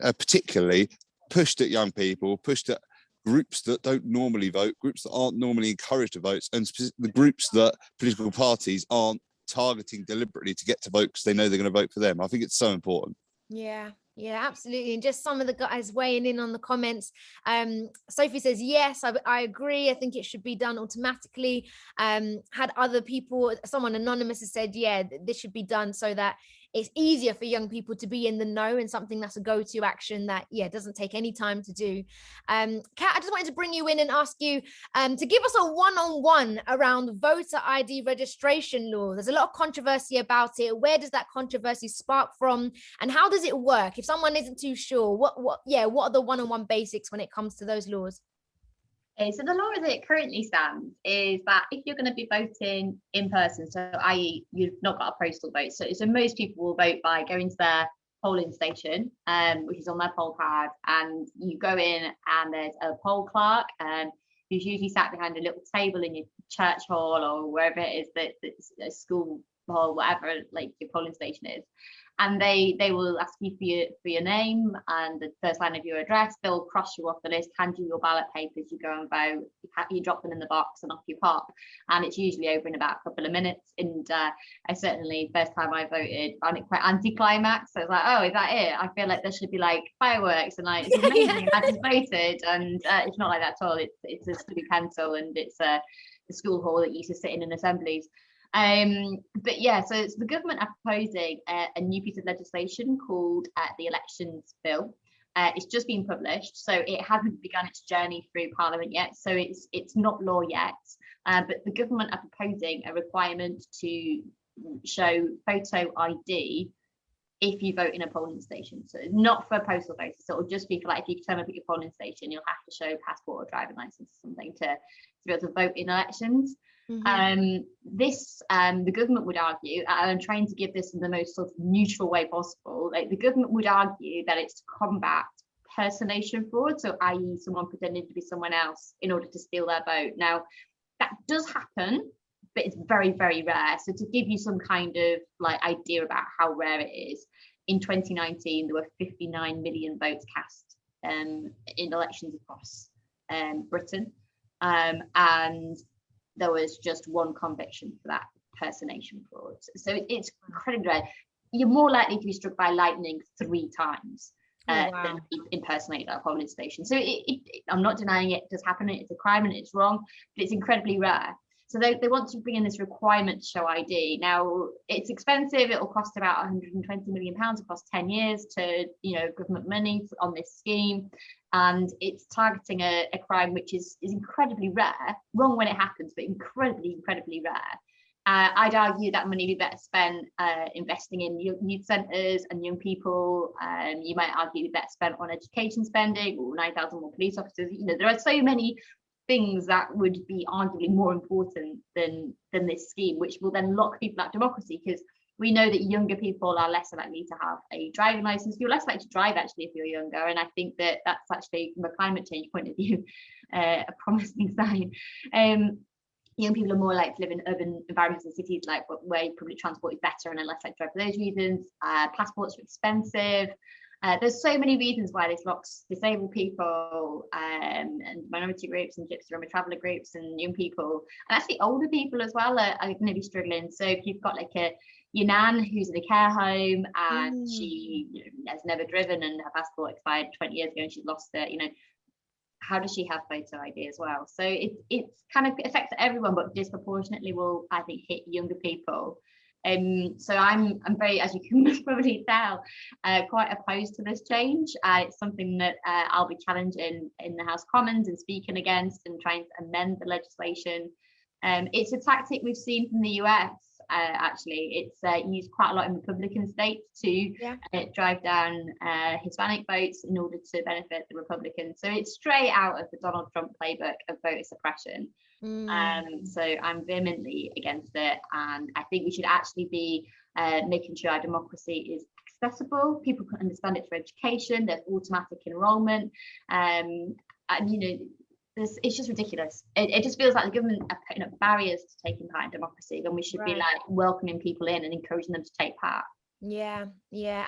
particularly pushed at young people, pushed at groups that don't normally vote, groups that aren't normally encouraged to vote, and the groups that political parties aren't targeting deliberately to get to vote because they know they're going to vote for them. I think it's so important.
Yeah, absolutely. And just some of the guys weighing in on the comments. Sophie says, yes, I agree. I think it should be done automatically. Had other people, someone anonymous has said, yeah, this should be done so that it's easier for young people to be in the know, and something that's a go-to action that, doesn't take any time to do. Kat, I just wanted to bring you in and ask you to give us a one-on-one around voter ID registration law. There's a lot of controversy about it. Where does that controversy spark from, and how does it work? If someone isn't too sure, what are the one-on-one basics when it comes to those laws?
So the law as it currently stands is that if you're going to be voting in person, so i.e. you've not got a postal vote, so most people will vote by going to their polling station, which is on their poll card, and you go in and there's a poll clerk who's usually sat behind a little table in your church hall or wherever it is that's a school hall, whatever like your polling station is. And they will ask you for your name and the first line of your address. They'll cross you off the list, hand you your ballot papers, you go and vote, you drop them in the box and off you pop. And it's usually over in about a couple of minutes. And I certainly, first time I voted, found it quite anticlimax. So I was like, oh, is that it? I feel like there should be like fireworks and like, it's amazing. I just voted. And it's not like that at all. It's a study pencil and it's a school hall that you used to sit in assemblies. But yeah, so it's the government are proposing a new piece of legislation called the Elections Bill. It's just been published, so it hasn't begun its journey through Parliament yet, so it's not law yet. But the government are proposing a requirement to show photo ID if you vote in a polling station. So not for postal votes, so it'll just be for like if you turn up at your polling station, you'll have to show passport or driving license or something to be able to vote in elections. Mm-hmm. The government would argue, and I'm trying to give this in the most sort of neutral way possible, like the government would argue that it's to combat personation fraud, so i.e. someone pretending to be someone else in order to steal their vote. Now that does happen, but it's very, very rare. So to give you some kind of like idea about how rare it is, in 2019 there were 59 million votes cast in elections across Britain, and there was just one conviction for that personation fraud. So it's incredibly rare. You're more likely to be struck by lightning 3 times than be impersonated at a polling station. So I'm not denying it does happen. It's a crime and it's wrong, but it's incredibly rare. So they want to bring in this requirement to show ID. Now it's expensive. It will cost about 120 million pounds across 10 years to, government money on this scheme. And it's targeting a crime which is incredibly rare, wrong when it happens, but incredibly, incredibly rare. I'd argue that money would be better spent investing in youth centres and young people. You might argue it'd be better spent on education spending or 9,000 more police officers. There are so many things that would be arguably more important than this scheme, which will then lock people out of democracy, because we know that younger people are less likely to have a driving license. You're less likely to drive actually if you're younger, and I think that that's actually, from a climate change point of view, a promising sign. Young people are more likely to live in urban environments and cities, like where public transport is better, and are less likely to drive for those reasons. Passports are expensive. There's so many reasons why this locks disabled people and minority groups and gypsy Roma traveller groups and young people, and actually older people as well are going to be struggling. So if you've got like your nan who's in a care home and she has never driven and her passport expired 20 years ago and she's lost it, how does she have photo ID as well? So it's kind of affects everyone, but disproportionately will, I think, hit younger people. So I'm very, as you can probably tell, quite opposed to this change. It's something that I'll be challenging in the House of Commons and speaking against and trying to amend the legislation. It's a tactic we've seen from the US. Actually, it's used quite a lot in Republican states to drive down Hispanic votes in order to benefit the Republicans. So it's straight out of the Donald Trump playbook of voter suppression. So I'm vehemently against it, and I think we should actually be making sure our democracy is accessible. People can understand it for education. There's automatic enrollment, and it's just ridiculous. It just feels like the government are putting up barriers to taking part in democracy, when we should be like welcoming people in and encouraging them to take part.
Yeah,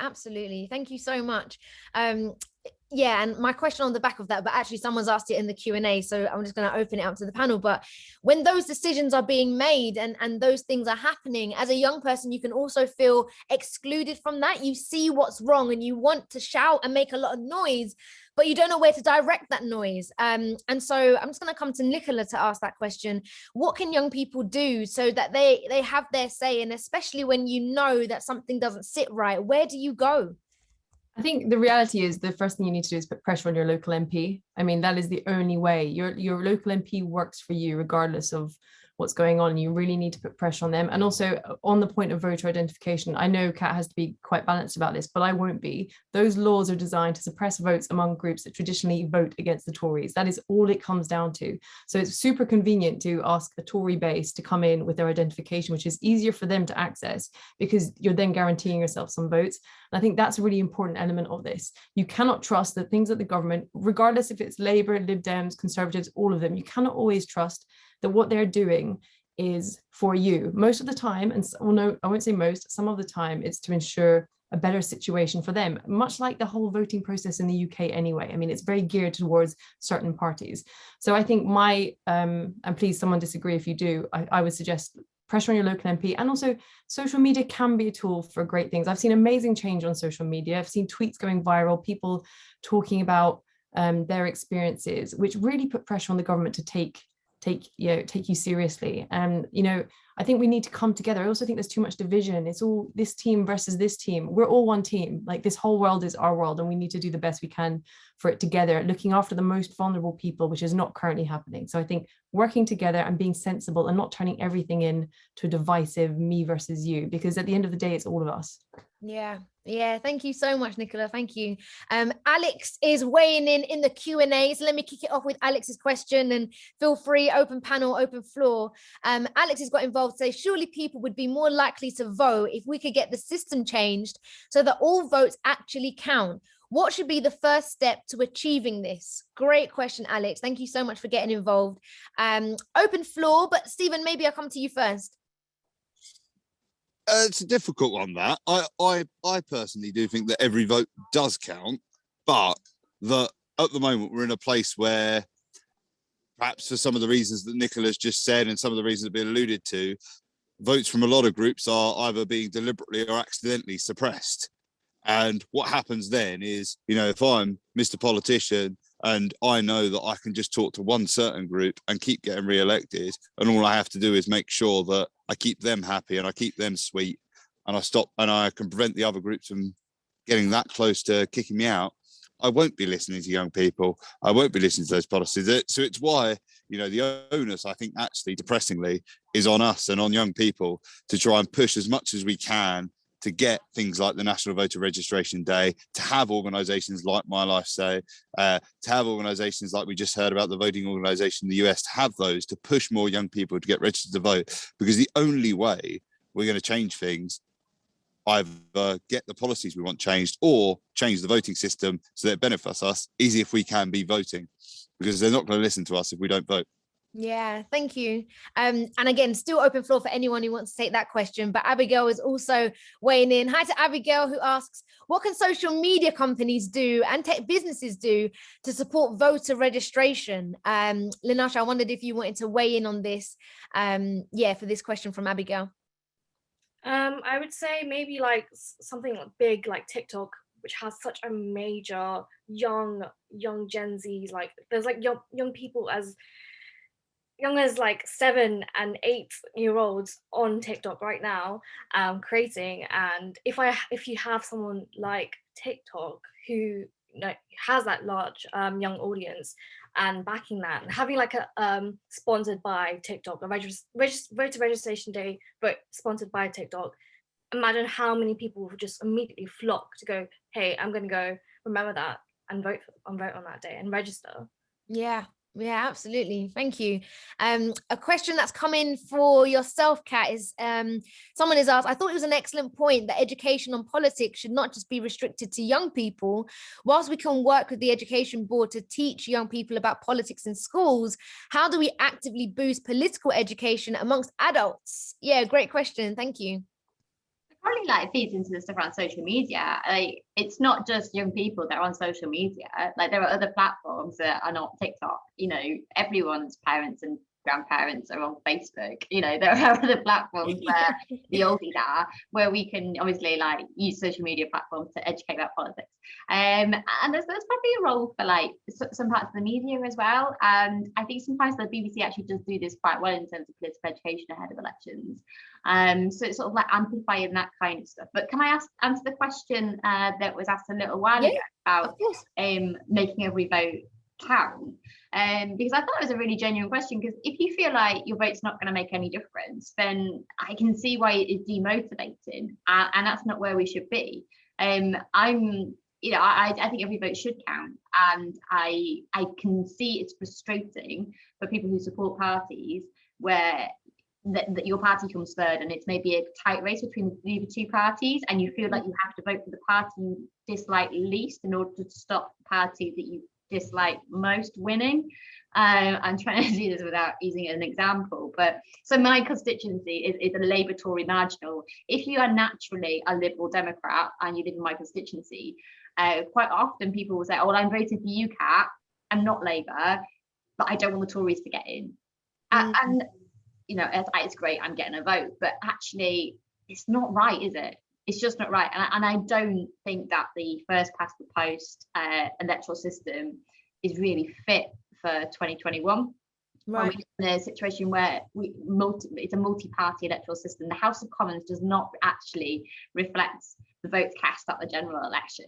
absolutely. Thank you so much. And my question on the back of that, but actually someone's asked it in the Q&A, so I'm just going to open it up to the panel. But when those decisions are being made and those things are happening, as a young person, you can also feel excluded from that. You see what's wrong and you want to shout and make a lot of noise, but you don't know where to direct that noise. And so I'm just going to come to Nicola to ask that question. What can young people do so that they have their say? And especially when you know that something doesn't sit right, where do you go?
I think the reality is the first thing you need to do is put pressure on your local MP. I mean, that is the only way. Your local MP works for you regardless of what's going on. You really need to put pressure on them. And also on the point of voter identification, I know Kat has to be quite balanced about this, but I won't be. Those laws are designed to suppress votes among groups that traditionally vote against the Tories. That is all it comes down to. So it's super convenient to ask a Tory base to come in with their identification, which is easier for them to access because you're then guaranteeing yourself some votes. And I think that's a really important element of this. You cannot trust the things that the government, regardless if it's Labour, Lib Dems, Conservatives, all of them, you cannot always trust that what they're doing is for you. Most of the time, and well, no, I won't say most, some of the time it's to ensure a better situation for them, much like the whole voting process in the UK anyway. I mean, it's very geared towards certain parties. So I think and please someone disagree if you do, I would suggest pressure on your local MP. And also social media can be a tool for great things. I've seen amazing change on social media. I've seen tweets going viral, people talking about their experiences, which really put pressure on the government to take you seriously. And I think we need to come together. I also think there's too much division. It's all this team versus this team. We're all one team. Like, this whole world is our world, and we need to do the best we can for it together, looking after the most vulnerable people, which is not currently happening. So I think working together and being sensible and not turning everything into a divisive me versus you, because at the end of the day, it's all of us.
Yeah, thank you so much, Nicola. Thank you. Alex is weighing in the Q&A, so let me kick it off with Alex's question, and feel free, open panel, open floor. Alex has got involved, say, surely people would be more likely to vote if we could get the system changed so that all votes actually count. What should be the first step to achieving this? Great question, Alex. Thank you so much for getting involved. Open floor, but Stephen, maybe I'll come to you first.
It's a difficult one, that. I personally do think that every vote does count, but that at the moment we're in a place where, perhaps for some of the reasons that Nicola's just said and some of the reasons that have been alluded to, votes from a lot of groups are either being deliberately or accidentally suppressed. And what happens then is, if I'm Mr. Politician and I know that I can just talk to one certain group and keep getting re-elected, and all I have to do is make sure that I keep them happy and I keep them sweet, and I can prevent the other groups from getting that close to kicking me out, I won't be listening to young people. I won't be listening to those policies. So it's why, the onus, I think, actually, depressingly, is on us and on young people to try and push as much as we can to get things like the National Voter Registration Day, to have organisations like My Life Say, to have organisations like we just heard about, the voting organisation in the US, to have those, to push more young people to get registered to vote. Because the only way we're going to change things, either get the policies we want changed or change the voting system so that it benefits us, is if we can be voting, because they're not going to listen to us if we don't vote.
Yeah, thank you. And again, still open floor for anyone who wants to take that question, but Abigail is also weighing in. Hi to Abigail, who asks, what can social media companies do and tech businesses do to support voter registration? Linasha, I wondered if you wanted to weigh in on this, for this question from Abigail.
I would say maybe like something big like TikTok, which has such a major young Gen Zs, like there's like young people as young as like 7 and 8-year-olds on TikTok right now, creating. And if you have someone like TikTok who has that large young audience and backing that, and having like a sponsored by TikTok, a voter registration day, but sponsored by TikTok, imagine how many people would just immediately flock to go, hey, I'm going to go remember that and vote on that day and register.
Yeah, absolutely. Thank you. A question that's come in for yourself, Kat, is someone has asked, I thought it was an excellent point that education on politics should not just be restricted to young people. Whilst we can work with the Education Board to teach young people about politics in schools, how do we actively boost political education amongst adults? Yeah, great question. Thank you.
Probably like feeds into the stuff around social media. Like, it's not just young people that are on social media. Like, there are other platforms that are not TikTok. Everyone's parents and grandparents are on Facebook. There are other platforms where the oldies are, where we can obviously like use social media platforms to educate about politics. And there's probably a role for like some parts of the media as well. And I think sometimes the BBC actually does do this quite well in terms of political education ahead of elections. So it's sort of like amplifying that kind of stuff. But can I answer the question that was asked a little while ago about making every vote count? Because I thought it was a really genuine question, because if you feel like your vote's not going to make any difference, then I can see why it is demotivating, and that's not where we should be. I think every vote should count, and I can see it's frustrating for people who support parties where that your party comes third and it's maybe a tight race between the two parties, and you feel like you have to vote for the party you dislike least in order to stop the party that you dislike most winning. I'm trying to do this without using an example, but so my constituency is a Labour Tory marginal. If you are naturally a Liberal Democrat and you live in my constituency, quite often people will say, oh, well, I'm voting for you, Kat, I'm not Labour, but I don't want the Tories to get in. And it's great, I'm getting a vote, but actually it's not right, is it? It's just not right. And I don't think that the first past the post electoral system is really fit for 2021.
Right.
We're in a situation where it's a multi-party electoral system. The House of Commons does not actually reflect the votes cast at the general election.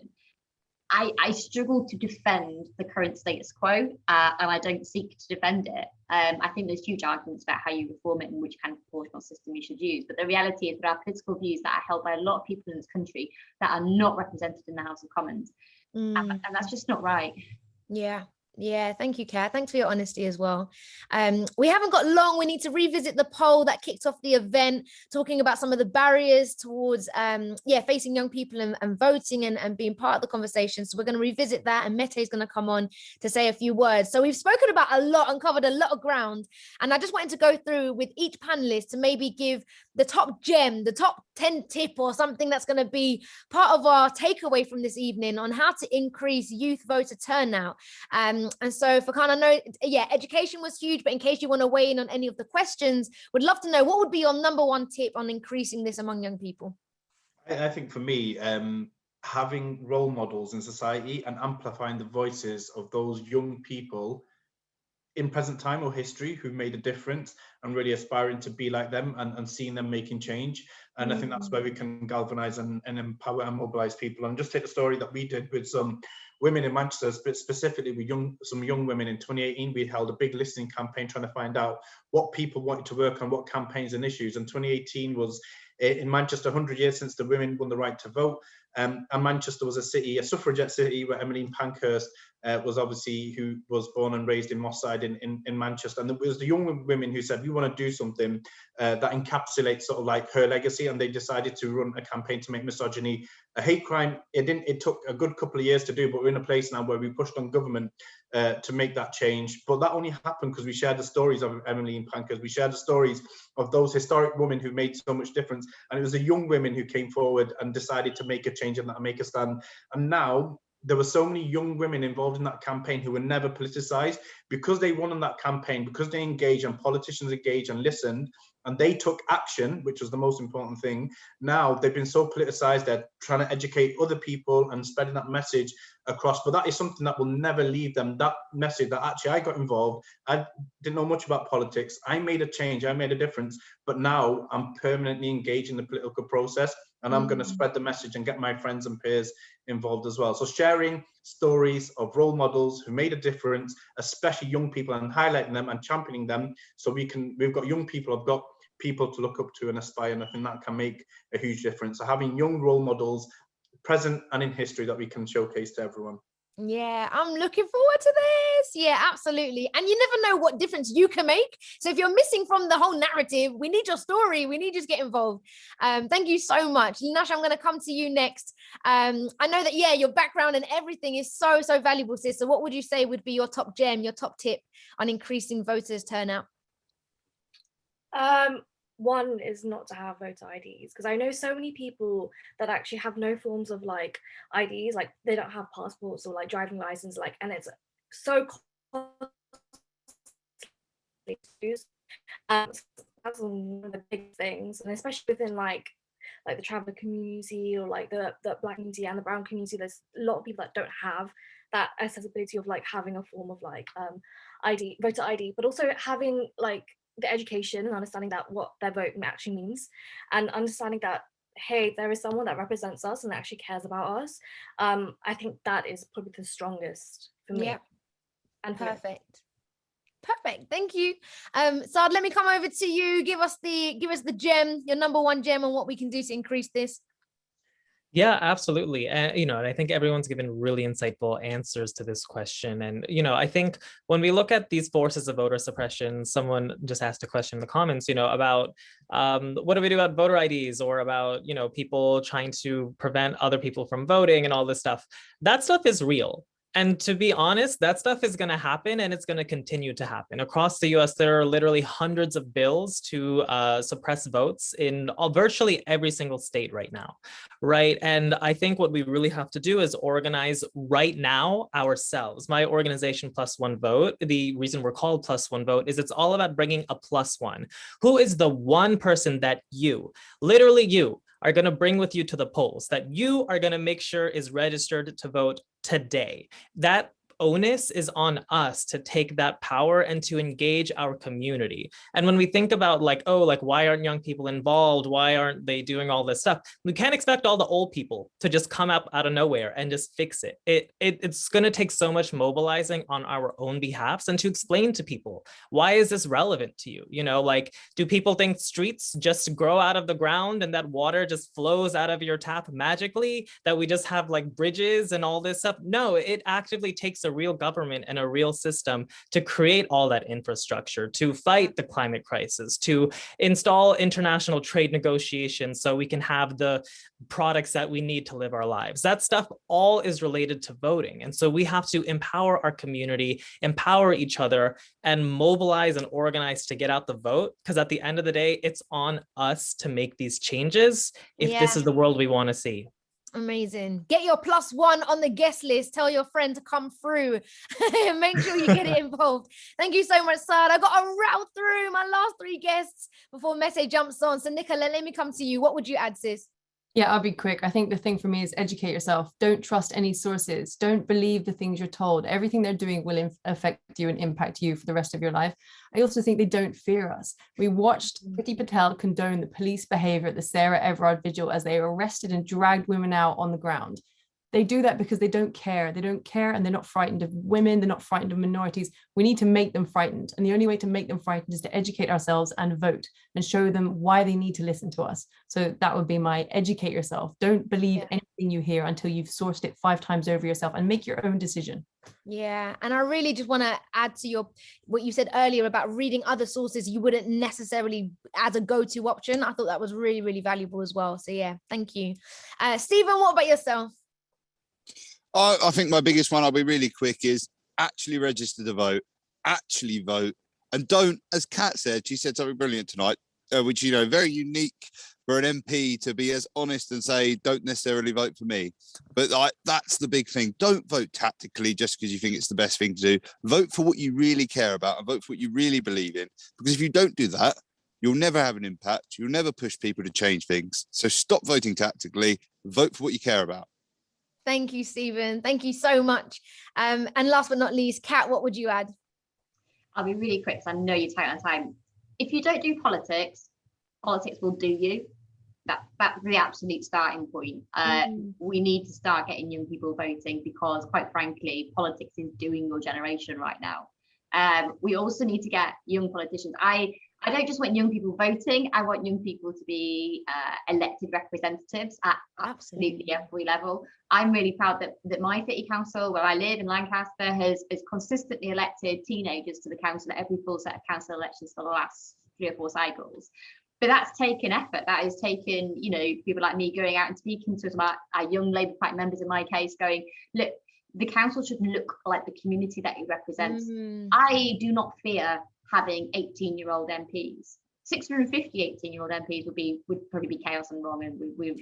I struggle to defend the current status quo, and I don't seek to defend it. I think there's huge arguments about how you reform it and which kind of proportional system you should use. But the reality is there are political views that are held by a lot of people in this country that are not represented in the House of Commons. And that's just not right.
Yeah, thank you, Kat. Thanks for your honesty as well. We haven't got long. We need to revisit the poll that kicked off the event, talking about some of the barriers towards facing young people and voting and being part of the conversation. So we're going to revisit that, and Mete is going to come on to say a few words. So we've spoken about a lot and covered a lot of ground, and I just wanted to go through with each panelist to maybe give the top gem, the top 10 tip or something that's going to be part of our takeaway from this evening on how to increase youth voter turnout. And so Furqan, I know, education was huge, but in case you want to weigh in on any of the questions, would love to know what would be your number one tip on increasing this among young people?
I think for me, having role models in society and amplifying the voices of those young people in present time or history who made a difference, and really aspiring to be like them and seeing them making change. And I think that's where we can galvanize and empower and mobilize people. And just take the story that we did with some women in Manchester, but specifically with some young women in 2018. We held a big listening campaign trying to find out what people wanted to work on, what campaigns and issues. And 2018 was, in Manchester, 100 years since the women won the right to vote. And Manchester was a suffragette city, where Emmeline Pankhurst was obviously, who was born and raised in Moss Side in Manchester. And it was the young women who said, we want to do something that encapsulates sort of like her legacy. And they decided to run a campaign to make misogyny a hate crime. It took a good couple of years to do, but we're in a place now where we pushed on government to make that change. But that only happened because we shared the stories of Emmeline Pankhurst. We shared the stories of those historic women who made so much difference. And it was the young women who came forward and decided to make a change and make a stand. And now there were so many young women involved in that campaign who were never politicized, because they won on that campaign, because they engaged and politicians engaged and listened, and they took action, which was the most important thing. Now they've been so politicized, they're trying to educate other people and spreading that message across. But that is something that will never leave them, that message that actually I got involved. I didn't know much about politics. I made a change, I made a difference, but now I'm permanently engaged in the political process, and I'm going to spread the message and get my friends and peers involved as well. So sharing stories of role models who made a difference, especially young people, and highlighting them and championing them, so we've got young people, I've got people to look up to and aspire, and I think that can make a huge difference. So having young role models present and in history that we can showcase to everyone.
Yeah, I'm looking forward to this. Yeah, absolutely. And you never know what difference you can make. So if you're missing from the whole narrative, we need your story. We need you to get involved. Thank you so much. Lunasha, I'm going to come to you next. I know that, your background and everything is so valuable, sis. So what would you say would be your top gem, your top tip on increasing voters turnout?
One is not to have voter IDs, because I know so many people that actually have no forms of like IDs, like they don't have passports or like driving license, like, and it's so costly to use. That's one of the big things, and especially within like the traveller community or like the Black community and the brown community, there's a lot of people that don't have that accessibility of like having a form of like voter ID, but also having like the education and understanding that what their vote actually means, and understanding that, hey, there is someone that represents us and actually cares about us. I think that is probably the strongest for me.
Yeah, and perfect. Perfect. Thank you. Saad, let me come over to you. Give us the gem, your number one gem on what we can do to increase this.
Yeah, absolutely. And, and I think everyone's given really insightful answers to this question. And, I think when we look at these forces of voter suppression, someone just asked a question in the comments, about what do we do about voter IDs, or about, people trying to prevent other people from voting and all this stuff. That stuff is real. And to be honest, that stuff is going to happen, and it's going to continue to happen. Across the US, there are literally hundreds of bills to suppress votes in virtually every single state right now, right? And I think what we really have to do is organize right now ourselves. My organization, Plus One Vote, the reason we're called Plus One Vote is it's all about bringing a plus one. Who is the one person that you, literally you, are going to bring with you to the polls, that you are going to make sure is registered to vote today? That onus is on us to take that power and to engage our community. And when we think about why aren't young people involved? Why aren't they doing all this stuff? We can't expect all the old people to just come up out of nowhere and just fix it. It's going to take so much mobilizing on our own behalfs, and to explain to people, why is this relevant to you? Do people think streets just grow out of the ground and that water just flows out of your tap magically? That we just have bridges and all this stuff? No, it actively takes a real government and a real system to create all that infrastructure, to fight the climate crisis, to install international trade negotiations so we can have the products that we need to live our lives. That stuff all is related to voting. And so we have to empower our community, empower each other, and mobilize and organize to get out the vote. Because at the end of the day, it's on us to make these changes if this is the world we want to see.
Amazing. Get your plus one on the guest list. Tell your friend to come through. Make sure you get it involved. Thank you so much, Saad. I got to rattle through my last three guests before Messe jumps on. So Nicola, let me come to you. What would you add, sis?
Yeah, I'll be quick. I think the thing for me is educate yourself. Don't trust any sources. Don't believe the things you're told. Everything they're doing will affect you and impact you for the rest of your life. I also think they don't fear us. We watched Priti Patel condone the police behavior at the Sarah Everard vigil as they arrested and dragged women out on the ground. They do that because they don't care. They don't care, and they're not frightened of women. They're not frightened of minorities. We need to make them frightened. And the only way to make them frightened is to educate ourselves and vote and show them why they need to listen to us. So that would be my educate yourself. Don't believe anything you hear until you've sourced it 5 times over yourself, and make your own decision.
Yeah. And I really just want to add to what you said earlier about reading other sources you wouldn't necessarily as a go-to option. I thought that was really, really valuable as well. So yeah, thank you. Stephen, what about yourself?
I think my biggest one, I'll be really quick, is actually register to vote, actually vote, and don't, as Kat said, she said something brilliant tonight, which, very unique for an MP to be as honest and say, don't necessarily vote for me. But that's the big thing. Don't vote tactically just because you think it's the best thing to do. Vote for what you really care about and vote for what you really believe in. Because if you don't do that, you'll never have an impact. You'll never push people to change things. So stop voting tactically, vote for what you care about.
Thank you, Stephen. Thank you so much. And last but not least, Kat, what would you add?
I'll be really quick because I know you're tight on time. If you don't do politics, politics will do you. That's the absolute starting point. We need to start getting young people voting because, quite frankly, politics is doing your generation right now. We also need to get young politicians. I don't just want young people voting. I want young people to be elected representatives at absolutely every level. I'm really proud that my city council, where I live in Lancaster, has consistently elected teenagers to the council at every full set of council elections for the last 3 or 4 cycles. But that's taken effort. That has taken, people like me going out and speaking to some our young Labour Party members, in my case, going, look, the council should look like the community that it represents. I do not fear having 18-year-old MPs. 650 18-year-old MPs would probably be chaos and wrong, and we would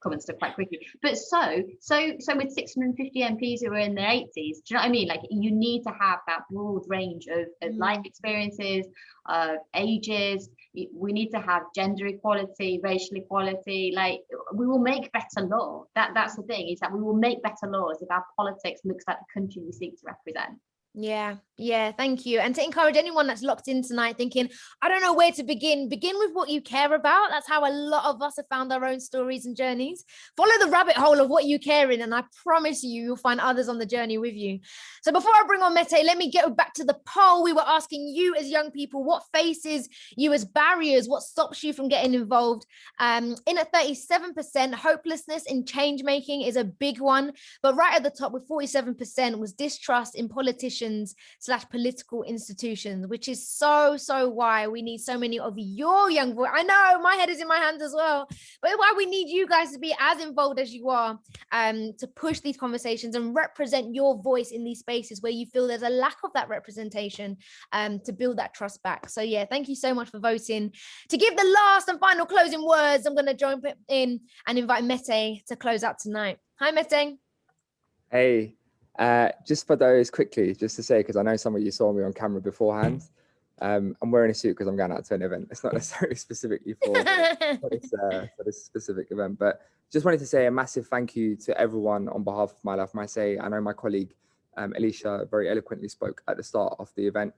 come and stuff quite quickly. But so with 650 MPs who are in their 80s, do you know what I mean? Like, you need to have that broad range of life experiences, ages. We need to have gender equality, racial equality. Like, we will make better law. That's the thing, is that we will make better laws if our politics looks like the country we seek to represent.
Yeah, thank you. And to encourage anyone that's locked in tonight thinking, I don't know where to begin with what you care about. That's how a lot of us have found our own stories and journeys. Follow the rabbit hole of what you care in, and I promise you'll find others on the journey with you. So before I bring on Mete, let me get back to the poll. We were asking you as young people, what faces you as barriers? What stops you from getting involved? In at 37%, hopelessness in change making is a big one. But right at the top with 47% was distrust in politicians/political institutions, which is so why we need so many of your young voice. I know my head is in my hands as well, but why we need you guys to be as involved as you are, to push these conversations and represent your voice in these spaces where you feel there's a lack of that representation, to build that trust back. So yeah, thank you so much for voting. To give the last and final closing words, I'm going to jump in and invite Mete to close out tonight. Hi, Mete.
Hey. Just for those quickly, just to say, because I know some of you saw me on camera beforehand, I'm wearing a suit because I'm going out to an event. It's not necessarily specifically for this specific event, but just wanted to say a massive thank you to everyone on behalf of My Life My Say. I know my colleague Alicia very eloquently spoke at the start of the event.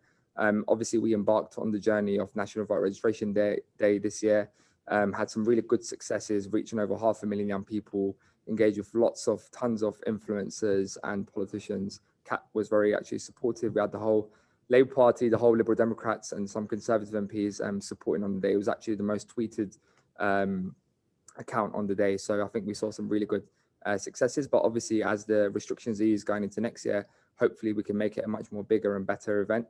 Obviously, we embarked on the journey of National Voter Registration Day this year, had some really good successes, reaching over 500,000 young people, engaged with tons of influencers and politicians. Kat was very actually supportive. We had the whole Labour Party, the whole Liberal Democrats and some Conservative MPs supporting on the day. It was actually the most tweeted account on the day. So I think we saw some really good successes, but obviously as the restrictions ease going into next year, hopefully we can make it a much more bigger and better event.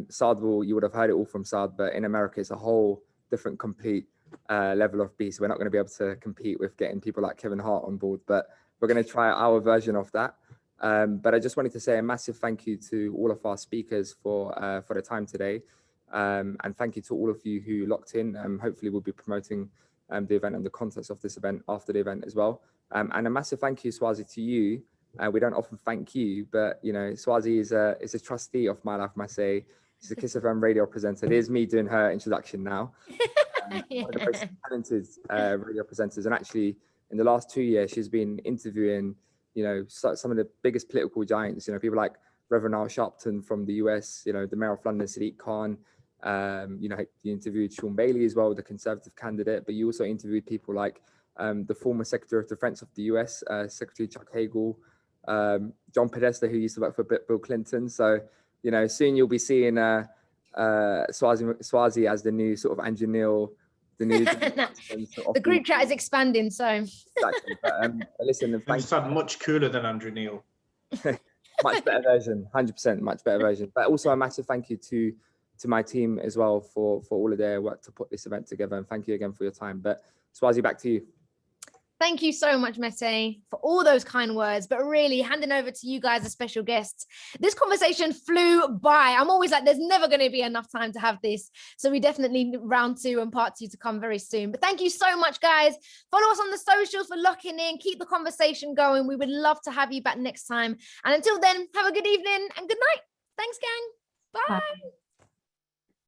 Saad, you would have heard it all from Saad, but in America, it's a whole different complete level of beast. We're not going to be able to compete with getting people like Kevin Hart on board, but we're going to try our version of that. But I just wanted to say a massive thank you to all of our speakers for the time today. And thank you to all of you who locked in. Hopefully we'll be promoting the event and the contents of this event after the event as well. And a massive thank you, Swazi, to you. We don't often thank you, but you know, Swazi is a trustee of My Life My Say. She's a Kiss FM radio presenter. It is me doing her introduction now.
Yeah.
One of the most talented radio presenters, and actually in the last 2 years she's been interviewing, you know, some of the biggest political giants, you know, people like Reverend Al Sharpton from the US, you know, the Mayor of London, Sadiq Khan. You know, you interviewed Sean Bailey as well, the Conservative candidate, but you also interviewed people like the former Secretary of Defense of the US, Secretary Chuck Hagel, John Podesta, who used to work for Bill Clinton. So, you know, soon you'll be seeing Swazi as the new sort of Andrew Neil, the new
the group chat is expanding, so
exactly. But listen,
you sound much cooler than Andrew Neil.
Much better version, 100% much better version. But also a massive thank you to my team as well for all of their work to put this event together, and thank you again for your time. But Swazi, back to you.
Thank you so much, Mete, for all those kind words, but really handing over to you guys as special guests. This conversation flew by. I'm always like, there's never going to be enough time to have this. So we definitely need round 2 and part 2 to come very soon. But thank you so much, guys. Follow us on the socials for locking in. Keep the conversation going. We would love to have you back next time. And until then, have a good evening and good night. Thanks, gang. Bye.
Bye.